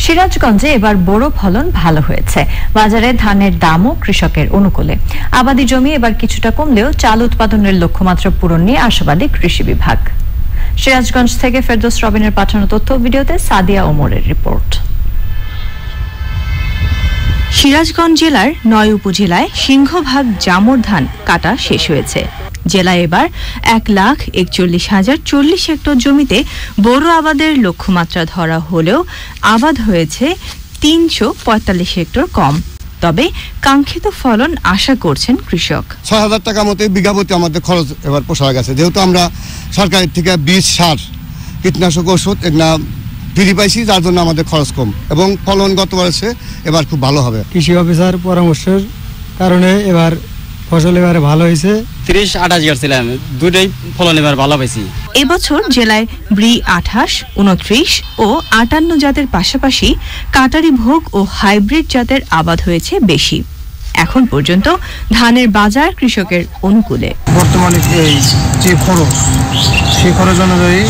সিরাজগঞ্জে এবার বোরো ফলন ভালো হয়েছে। বাজারে ধানের দামও কৃষকের অনুকূলে। আবাদি জমি এবার কিছুটা কমলেও চাল উৎপাদনের লক্ষ্যমাত্রা পূরণ নিয়ে আশাবাদী কৃষি বিভাগ। সিরাজগঞ্জ থেকে ফেরদৌস রবিনের পাঠানো তথ্য ভিডিওতে সাদিয়া ওমরের রিপোর্ট। সিরাজগঞ্জ জেলার 9 উপজেলায় সিংহভাগ জামর ধান কাটা শেষ হয়েছে। জেলায় এবার 1,41,040 হেক্টর জমিতে বোরো আবাদের লক্ষ্যমাত্রা ধরা হলেও আবাদ হয়েছে 345 হেক্টর কম। তবে কাঙ্ক্ষিত ফলন আশা করছেন কৃষক। 6,000 টাকা মতো বিঘা প্রতি আমাদের খরচ এবার পোষায় গেছে, যেহেতু আমরা সরকারের থেকে বীজ, সার, কীটনাশক ওষুধ এগুলা ফ্রি পাইছি, যার জন্য আমাদের খরচ কম এবং ফলন গত বছর এবার খুব ভালো হবে। কৃষি অফিসার পরামর্শের কারণে এবার ফসল এবারে ভালো হয়েছে। 30-28 ছিলাম, দুটোই ফলন এবার ভালো পাইছি। এবছর জেলায় ব্রি 28, 29 ও 58 জাতের পাশাপাশি কাটারি ভোগ ও হাইব্রিড জাতের আবাদ হয়েছে বেশি। এখন পর্যন্ত ধানের বাজার কৃষকের অনুকূলে। বর্তমানে এই যে খরচ, সেই খরচ অনুযায়ী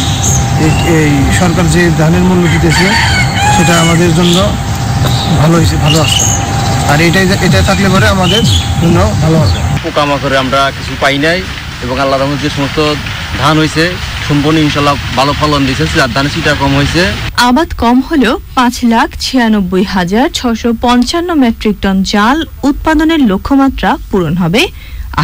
এই সরকার যে ধানের মূল্য দিতেছে সেটা আমাদের জন্য ভালো হয়েছে, ভালো আছে। আর এটা থাকলে পরে আমাদের জন্য ভালো হবে। পোকামাকড়ে আমরা কিছু পাই নাই এবং আল্লাহর রহমতে যে সমস্ত ধান হয়েছে সম্পূর্ণ ইনশাল্লাহ ভালো ফলন দিয়েছে। যার ধানের চিটা কম হয়েছে। আবাদ কম হলেও 5,96,655 মেট্রিক টন চাল উৎপাদনের লক্ষ্যমাত্রা পূরণ হবে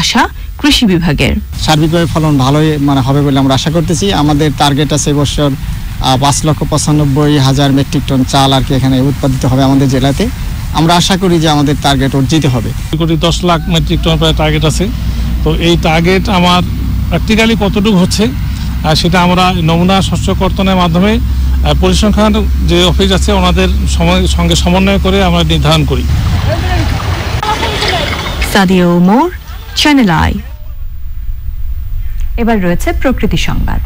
আশা কৃষি বিভাগের। সার্বিকভাবে ফলন ভালোই হবে বলে আমরা আশা করতেছি। আমাদের টার্গেট আছে এবছর 5,95,000 মেট্রিক টন চাল আর কি এখানে উৎপাদিত হবে আমাদের জেলাতে। আমরা আশা করি যে আমাদের টার্গেট অর্জিত হবে। 10 লাখ মেট্রিক টন প্রায় টার্গেট আছে। তো এই টার্গেট আমার প্র্যাকটিক্যালি কতটুকু হচ্ছে সেটা আমরা নমুনা শস্য কর্তনের মাধ্যমে পরিসংখ্যান যে অফিস আছে ওনাদের সঙ্গে সমন্বয় করে আমরা নির্ধারণ করি। Sadia Omar, channel I. এবার রয়েছে প্রকৃতি সংবাদ।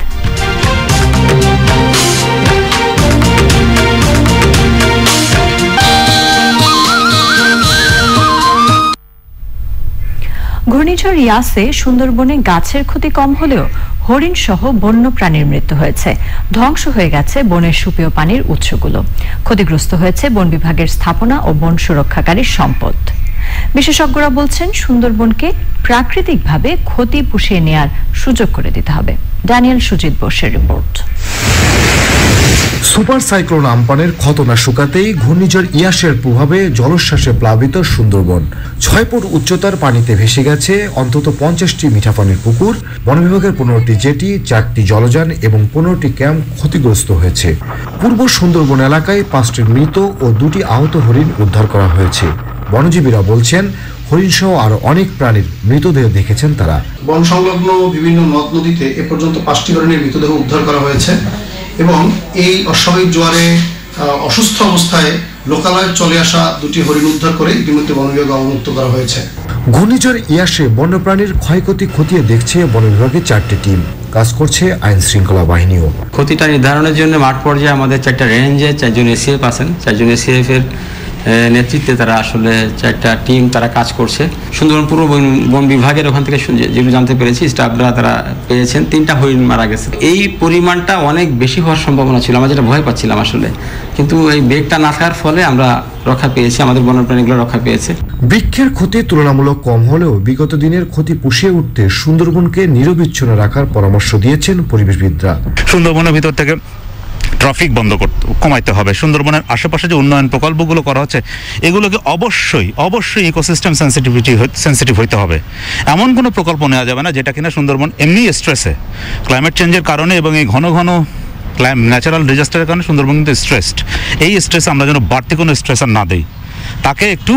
ঘূর্ণিঝড় ইয়াসে সুন্দরবনে গাছের ক্ষতি কম হলেও হরিণ সহ বন্য প্রাণীর মৃত্যু হয়েছে। ধ্বংস হয়ে গেছে বনের সুপেয় পানির উৎসগুলো। ক্ষতিগ্রস্ত হয়েছে বন বিভাগের স্থাপনা ও বন সুরক্ষাকারী সম্পদ। বিশেষজ্ঞরা বলছেন সুন্দরবনকে প্রাকৃতিকভাবে ক্ষতি পুষিয়ে নেয়ার সুযোগ করে দিতে হবে। ড্যানিয়েল সুজিত বোসের রিপোর্ট। সুপার সাইক্লোন আম্পানের খতনা শুকাতেই ঘূর্ণিঝড় ইয়াসের প্রভাবে জলোচ্ছ্বাসে প্লাবিত সুন্দরবন। 6 ফুট উচ্চতার পানিতে ভেসে গেছে অন্তত 50টি মিঠা পানির পুকুর। বন বিভাগের 15টি জেটি, 4টি জলযান এবং 15টি ক্যাম্প ক্ষতিগ্রস্ত হয়েছে। পূর্ব সুন্দরবন এলাকায় 5টি মৃত ও 2টি আহত হরিণ উদ্ধার করা হয়েছে। বনজীবীরা বলছেন হরিণ সহ আরো অনেক প্রাণীর মৃতদেহ দেখেছেন তারা। বন সংলগ্ন বিভিন্ন নদ নদীতে এ পর্যন্ত 5টি হরিণের মৃতদেহ উদ্ধার করা হয়েছে এবং এই অস্বাভাবিক জোয়ারে অসুস্থ অবস্থায় লোকালয়ে চলে আসা 2টি হরিণ উদ্ধার করে ইতিমধ্যে বন বিভাগ অবমুক্ত করা হয়েছে। ঘূর্ণিঝড় ইয়াসে বন্যপ্রাণীর ক্ষয়ক্ষতি খতিয়ে দেখছে বন বিভাগের 4টি টিম। কাজ করছে আইন শৃঙ্খলা বাহিনীও। ক্ষতিটা নির্ধারণের জন্য মাঠ পর্যায়ে আমাদের 4টা রেঞ্জে 4 জন এসিএফ আছেন। 4 জন এসিএফ এর নেতৃত্বে তারা আসলে 4টা টিম তারা কাজ করছে। সুন্দরবন পূর্ব বন বিভাগের ওখান থেকে যেগুলো জানতে পেরেছি স্টাফরা তারা পেয়েছেন 3টা হরিণ মারা গেছে। এই পরিমাণটা অনেক বেশি হওয়ার সম্ভাবনা ছিল, আমরা যেটা ভয় পাচ্ছিলাম আসলে, কিন্তু এই বেগটা না থাকার ফলে আমরা রক্ষা পেয়েছি, আমাদের বন্যপ্রাণীগুলো রক্ষা পেয়েছে। বৃক্ষের ক্ষতি তুলনামূলক কম হলেও বিগত দিনের ক্ষতি পুষিয়ে উঠতে সুন্দরবনকে নিরবিচ্ছিন্ন রাখার পরামর্শ দিয়েছেন পরিবেশবিদরা। সুন্দরবনের ভিতর থেকে ট্রাফিক বন্ধ কমাইতে হবে। সুন্দরবনের আশেপাশে যে উন্নয়ন প্রকল্পগুলো করা হচ্ছে এগুলোকে অবশ্যই ইকোসিস্টেম সেন্সিটিভ হইতে হবে। এমন কোনো প্রকল্প নেওয়া যাবে না যেটা কিনা সুন্দরবন এমনি স্ট্রেসে, ক্লাইমেট চেঞ্জের কারণে এবং এই ঘন ন্যাচারাল ডিজাস্টারের কারণে সুন্দরবন কিন্তু স্ট্রেসড। এই স্ট্রেস আমরা যেন বাড়তি কোনো স্ট্রেস আর না দেই, তাকে একটু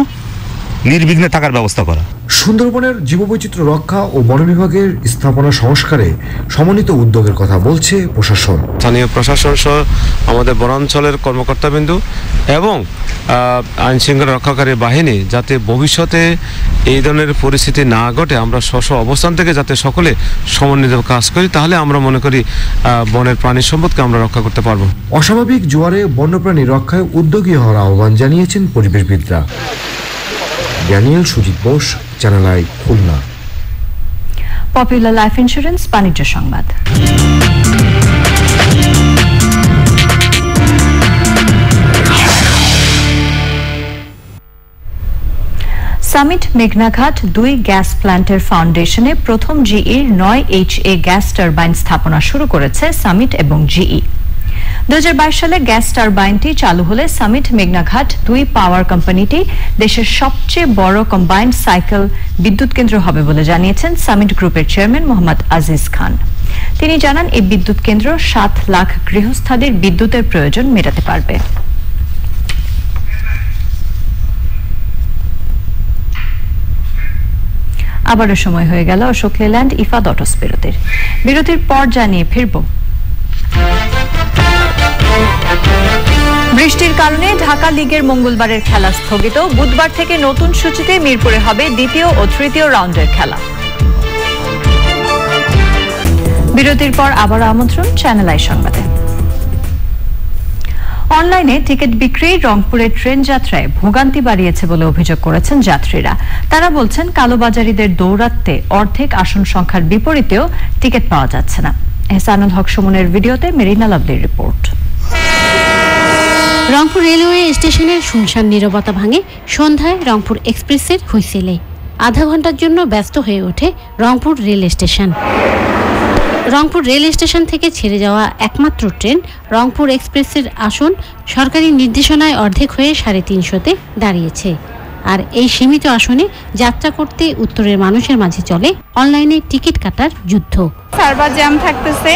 নির্বিঘ্নে থাকার ব্যবস্থা করা। সুন্দরবনের জীববৈচিত্র্য রক্ষা ও বন বিভাগের স্থাপনা সংস্কারে সমন্বিত উদ্যোগের কথা বলছে প্রশাসন। স্থানীয় প্রশাসন সহ আমাদের বনাঞ্চলের কর্মকর্তাবিন্দু এবং আইন শৃঙ্খলা রক্ষাকারী বাহিনী যাতে ভবিষ্যতে এই ধরনের পরিস্থিতি না ঘটে, আমরা স্ব অবস্থান থেকে যাতে সকলে সমন্বিত কাজ করি, তাহলে আমরা মনে করি বনের প্রাণী সম্পদকে আমরা রক্ষা করতে পারবো। অস্বাভাবিক জোয়ারে বন্যপ্রাণী রক্ষায় উদ্যোগী হওয়ার আহ্বান জানিয়েছেন পরিবেশবিদরা। Daniel Sujit Bose, channel I, Khulna. Popular life insurance বাণিজ্য সংবাদ। সামিট মেঘনাঘাট 2 গ্যাস প্ল্যান্টের ফাউন্ডেশনে প্রথম জিইর 9HA গ্যাস টারবাইন স্থাপনা শুরু করেছে সামিট এবং জিই। 2022 সালে গ্যাস টারবাইনটি চালু হলে সামিট মেঘনাঘাট 2 পাওয়ার কোম্পানিটি দেশের সবচেয়ে বড় কম্বাইন্ড সাইকেল বিদ্যুৎ কেন্দ্র হবে বলে জানিয়েছেন সামিট গ্রুপের চেয়ারম্যান মোহাম্মদ আজিজ খান। তিনি জানান, এই বিদ্যুৎ কেন্দ্র 7 লাখ গৃহস্থালির বিদ্যুতের প্রয়োজন মেটাতে পারবে। আবারও সময় হয়ে গেল অশোক লেল্যান্ড ইফাদ অটোস বিরতির পর জানিয়ে ফিরব। বৃষ্টির কারণে ঢাকা লিগের মঙ্গলবারের খেলা স্থগিত। বুধবার থেকে নতুন সূচিতে মিরপুরে হবে দ্বিতীয় ও তৃতীয় রাউন্ডের খেলা। বিরতির পর আবার আমন্ত্রণ চ্যানেল আই সংবাদে। অনলাইনে টিকিট বিক্রি রংপুরের ট্রেন যাত্রায় ভোগান্তি বাড়িয়েছে বলে অভিযোগ করেছেন যাত্রীরা। তারা বলছেন, কালোবাজারিদের দৌরাত্মে অর্ধেক আসন সংখ্যার বিপরীতেও টিকিট পাওয়া যাচ্ছে না। এহসানুল হক সুমনের ভিডিওতে মেরিনা লাভলির রিপোর্ট। রংপুর রেলওয়ে স্টেশনের শুনশান নীরবতা ভাঙে সন্ধ্যায় রংপুর এক্সপ্রেসের হুইসেলে। আধা ঘন্টার জন্য ব্যস্ত হয়ে ওঠে Rangpur rail station. Rangpur rail station থেকে ছেড়ে যাওয়া একমাত্র ট্রেন রংপুর এক্সপ্রেসের আসন সরকারি নির্দেশনায় অর্ধেক হয়ে 350-তে দাঁড়িয়েছে। আর এই সীমিত আসনে যাত্রা করতে উত্তরের মানুষের মাঝে চলে অনলাইনে টিকিট কাটার যুদ্ধ। সার্ভার জ্যাম থাকতেছে,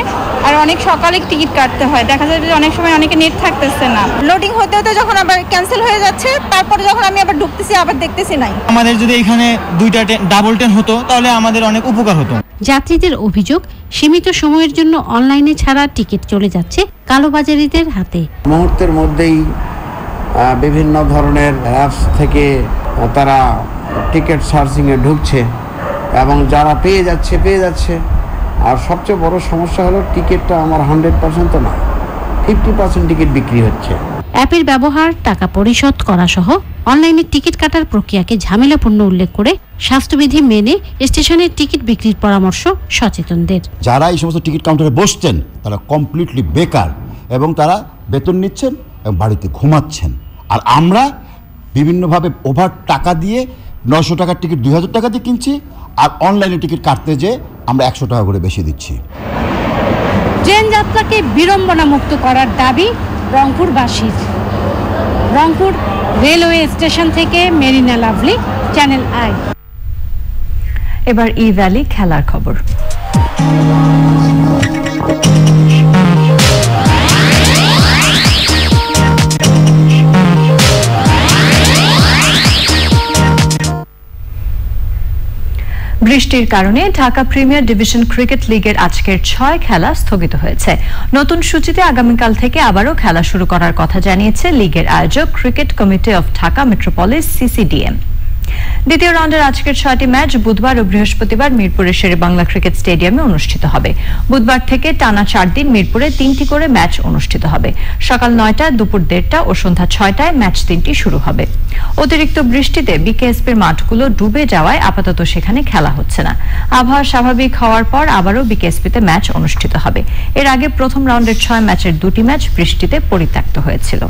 আর অনেক সকালে টিকিট কাটতে হয়। দেখা যায় যে অনেক সময় অনেকে নেট থাকতেছে না, লোডিং হতে হতে যখন আবার ক্যান্সেল হয়ে যাচ্ছে, তারপরে যখন আমি আবার ঢুকতেছি আবার দেখতেছি নাই। আমাদের যদি এখানে 2টা ডাবল ট্রেন হতো তাহলে আমাদের অনেক উপকার হতো। যাত্রীদের অভিযোগ, সীমিত সময়ের জন্য অনলাইনে ছাড়া টিকিট চলে যাচ্ছে কালোবাজারিদের হাতে। মুহূর্তের মধ্যেই বিভিন্ন ধরনের অ্যাপস থেকে তারা টিকিট সার্চিংয়ে ঢুকছে এবং যারা পেয়ে যাচ্ছে। আর সবচেয়ে বড় সমস্যা হলো টিকিটটা আমার 100% তো না, 50% টিকিট বিক্রি হচ্ছে। অ্যাপের ব্যবহার, টাকা পরিশোধ করা সহ অনলাইনে টিকিট কাটার প্রক্রিয়াকে ঝামেলাপূর্ণ উল্লেখ করে স্বাস্থ্যবিধি মেনে স্টেশনের টিকিট বিক্রির পরামর্শ সচেতনদের। যারা এই সমস্ত টিকিট কাউন্টারে বসছেন তারা কমপ্লিটলি বেকার এবং তারা বেতন নিচ্ছেন এবং বাড়িতে ঘুমাচ্ছেন। আর আমরা বিভিন্নভাবে ওভার টাকা দিয়ে 900 টাকার টিকিট 2000 টাকা দিয়ে কিনছি, আর অনলাইনে টিকিট কাটতে যে আমরা 100 টাকা করে বেশি দিচ্ছি। ট্রেন যাত্রাকে বিড়ম্বনা মুক্ত করার দাবি রংপুরবাসীর। রংপুর রেলওয়ে স্টেশন থেকে মেরিনা লাভলি, চ্যানেল আই। এবার ই ভ্যালি খেলার খবর। বৃষ্টির কারণে ঢাকা প্রিমিয়ার ডিভিশন ক্রিকেট লিগের আজকের 6 খেলা স্থগিত হয়েছে। নতুন সূচিতে আগামীকাল থেকে আবারও খেলা শুরু করার কথা জানিয়েছে লিগের আয়োজক cricket committee of Dhaka metropolis CCDM. দ্বিতীয় রাউন্ডের আজকের 6টি ম্যাচ বুধবার ও বৃহস্পতিবার মিরপুরের শেরে বাংলা ক্রিকেট স্টেডিয়ামে অনুষ্ঠিত হবে। বুধবার থেকে টানা 4 দিন মিরপুরে 3টি করে ম্যাচ অনুষ্ঠিত হবে। সকাল 9টা, দুপুর 1:30 ও সন্ধ্যা 6টায় ম্যাচ 3টি শুরু হবে। অতিরিক্ত বৃষ্টিতে বিকেএসপির মাঠগুলো ডুবে যাওয়ায় আপাতত সেখানে খেলা হচ্ছে না। আবহাওয়া স্বাভাবিক হওয়ার পর আবারও বিকেএসপিতে ম্যাচ অনুষ্ঠিত হবে। এর আগে প্রথম রাউন্ডের 6 ম্যাচের 2টি ম্যাচ বৃষ্টিতে পরিত্যক্ত হয়েছিল।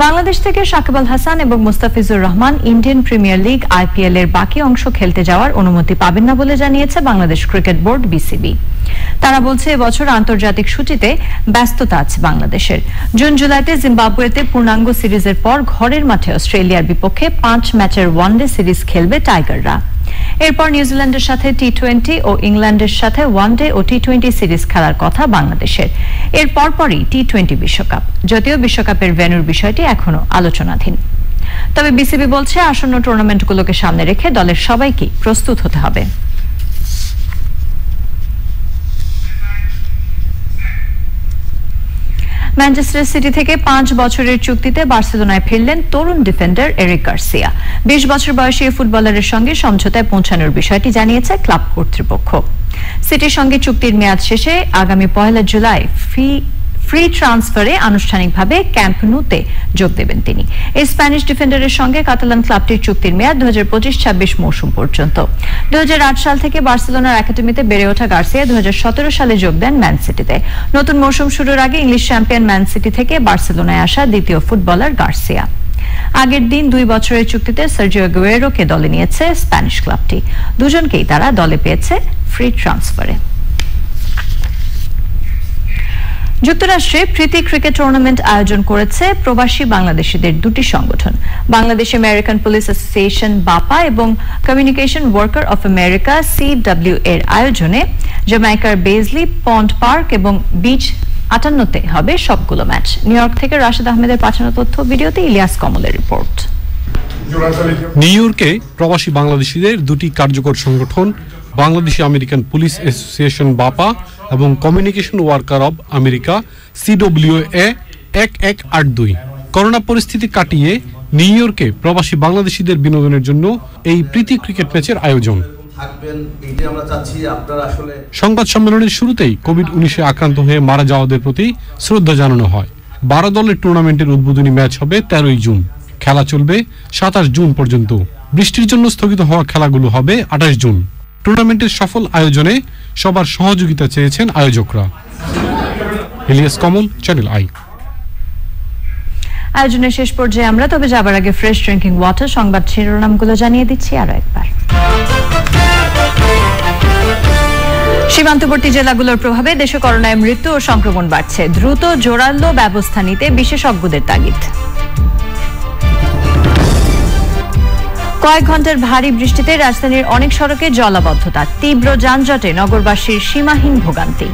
বাংলাদেশ থেকে সাকিব আল হাসান এবং Mustafizur Rahman Indian premier league IPL এর বাকি অংশ খেলতে যাওয়ার অনুমতি পাবেন না বলে জানিয়েছে বাংলাদেশ ক্রিকেট বোর্ড বিসিবি। তারা বলছে, এবছর আন্তর্জাতিক সূচিতে ব্যস্ততা আছে বাংলাদেশের। জুন জুলাইতে জিম্বাবুয়েতে পূর্ণাঙ্গ সিরিজের পর ঘরের মাঠে অস্ট্রেলিয়ার বিপক্ষে 5 ম্যাচের ওয়ানডে সিরিজ খেলবে টাইগাররা। এরপর নিউজিল্যান্ডের সাথে টি20 ও ইংল্যান্ডের সাথে ওয়ানডে ও টি20 সিরিজ খেলার কথা বাংলাদেশের। এর পরপরই টি20 বিশ্বকাপ। যদিও বিশ্বকাপের ভেন্যুর বিষয়টি এখনো আলোচনাধীন। তবে বিসিবি বলছে, আসন্ন টুর্নামেন্টগুলোকে সামনে রেখে দলের সবাইকে প্রস্তুত হতে হবে। ম্যানচেস্টার সিটি থেকে 5 বছরের চুক্তিতে বার্সেলোনায় ফিরলেন তরুণ ডিফেন্ডার এরিক গার্সিয়া। 20 বছর বয়সী এই ফুটবলারের সঙ্গে সমঝোতায় পৌঁছানোর বিষয়টি জানিয়েছে ক্লাব কর্তৃপক্ষ। সিটির সঙ্গে চুক্তির মেয়াদ শেষে আগামী 1 জুলাই ফ্রি ট্রান্সফারে আনুষ্ঠানিকভাবে ক্যাম্প নুতে যোগ দেবেন তিনি। এই স্প্যানিশ ডিফেন্ডারের সঙ্গে কাতালান ক্লাবটির চুক্তির মেয়াদ 2025-26 মৌসুম পর্যন্ত। 2008 সাল থেকে বার্সেলোনার একাডেমিতে বেড়ে ওঠা গার্সিয়া 2017 সালে যোগ দেন ম্যান সিটিতে। নতুন মৌসুম শুরুর আগে ইংলিশ চ্যাম্পিয়ন ম্যান সিটি থেকে বার্সেলোনায় আসা দ্বিতীয় ফুটবলার গার্সিয়া। আগের দিন 2 বছরের চুক্তিতে সার্জিও আগুয়েরোকে দলে নিয়েছে স্প্যানিশ ক্লাবটি। দুজনকেই তারা দলে পেয়েছে ফ্রি ট্রান্সফারে। যুক্তরাষ্ট্রে প্রীতি ক্রিকেট টুর্নামেন্ট আয়োজন করেছে প্রবাসী বাংলাদেশিদের দুটি সংগঠন, বাংলাদেশ আমেরিকান পুলিশ অ্যাসোসিয়েশন বাপা এবং communication worker of America CW এর আয়োজনে জ্যামাইকার বেজলি, পন্ড পার্ক এবং বিচ 58-তে হবে সবগুলো ম্যাচ। নিউ ইয়র্ক থেকে রাশেদ আহমেদের পাঠানো তথ্য, ভিডিওতে ইলিয়াস কমলের রিপোর্ট। নিউ ইয়র্কে প্রবাসী বাংলাদেশিদের দুটি কার্যকর সংগঠন বাংলাদেশি আমেরিকান পুলিশ অ্যাসোসিয়েশন বাপা এবং communication worker of America CWA 1182 corona পরিস্থিতি কাটিয়ে নিউ ইয়র্কে প্রবাসী বাংলাদেশিদের বিনোদনের জন্য এই প্রীতি ক্রিকেট ম্যাচের আয়োজন। সংবাদ সম্মেলনের শুরুতেই কোভিড-19 আক্রান্ত হয়ে মারা যাওয়াদের প্রতি শ্রদ্ধা জানানো হয়। 12 দলের টুর্নামেন্টের উদ্বোধনী ম্যাচ হবে 13 জুন। খেলা চলবে 27 জুন পর্যন্ত। বৃষ্টির জন্য স্থগিত হওয়া খেলাগুলো হবে 28 জুন। টুর্নামেন্টের সফল আয়োজনে সবার সহযোগিতা চেয়েছেন আয়োজকরা। ইলিয়াস কমল, চ্যানেল আই। আয়োজনের শেষ পর্যায়ে আমরা, তবে যাবার আগে ফ্রেশ ড্রিঙ্কিং ওয়াটার সংবাদ শিরোনামগুলো জানিয়ে দিচ্ছি আরো একবার। সীমান্তবর্তী জেলাগুলোর প্রভাবে দেশে করোনায় মৃত্যু ও সংক্রমণ বাড়ছে। দ্রুত জোরালো ব্যবস্থা নিতে বিশেষজ্ঞদের তাগিদ। কয়েক ঘন্টার ভারী বৃষ্টিতে রাজধানীর অনেক সড়কে জলাবদ্ধতা, তীব্র যানজটে নগরবাসীর সীমাহীন ভোগান্তি।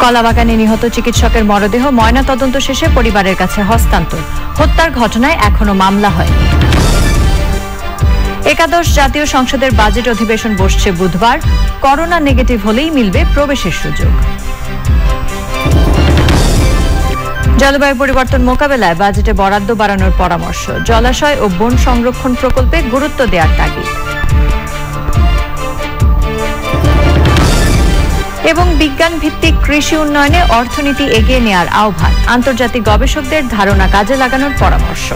কলাবাগানে নিহত চিকিৎসকের মরদেহ ময়না তদন্ত শেষে পরিবারের কাছে হস্তান্তর। হত্যার ঘটনায় এখনো মামলা হয়নি। একাদশ জাতীয় সংসদের বাজেট অধিবেশন বসছে বুধবার। করোনা নেগেটিভ হলেই মিলবে প্রবেশের সুযোগ। জলবায়ু পরিবর্তন মোকাবেলায় বাজেটে বরাদ্দ বাড়ানোর পরামর্শ। জলাশয় ও বন সংরক্ষণ প্রকল্পে গুরুত্ব দেওয়ার তাগিদ। এবং বিজ্ঞান ভিত্তিক কৃষি উন্নয়নে অর্থনীতি এগিয়ে নেওয়ার আহ্বান। আন্তর্জাতিক গবেষকদের ধারণা কাজে লাগানোর পরামর্শ।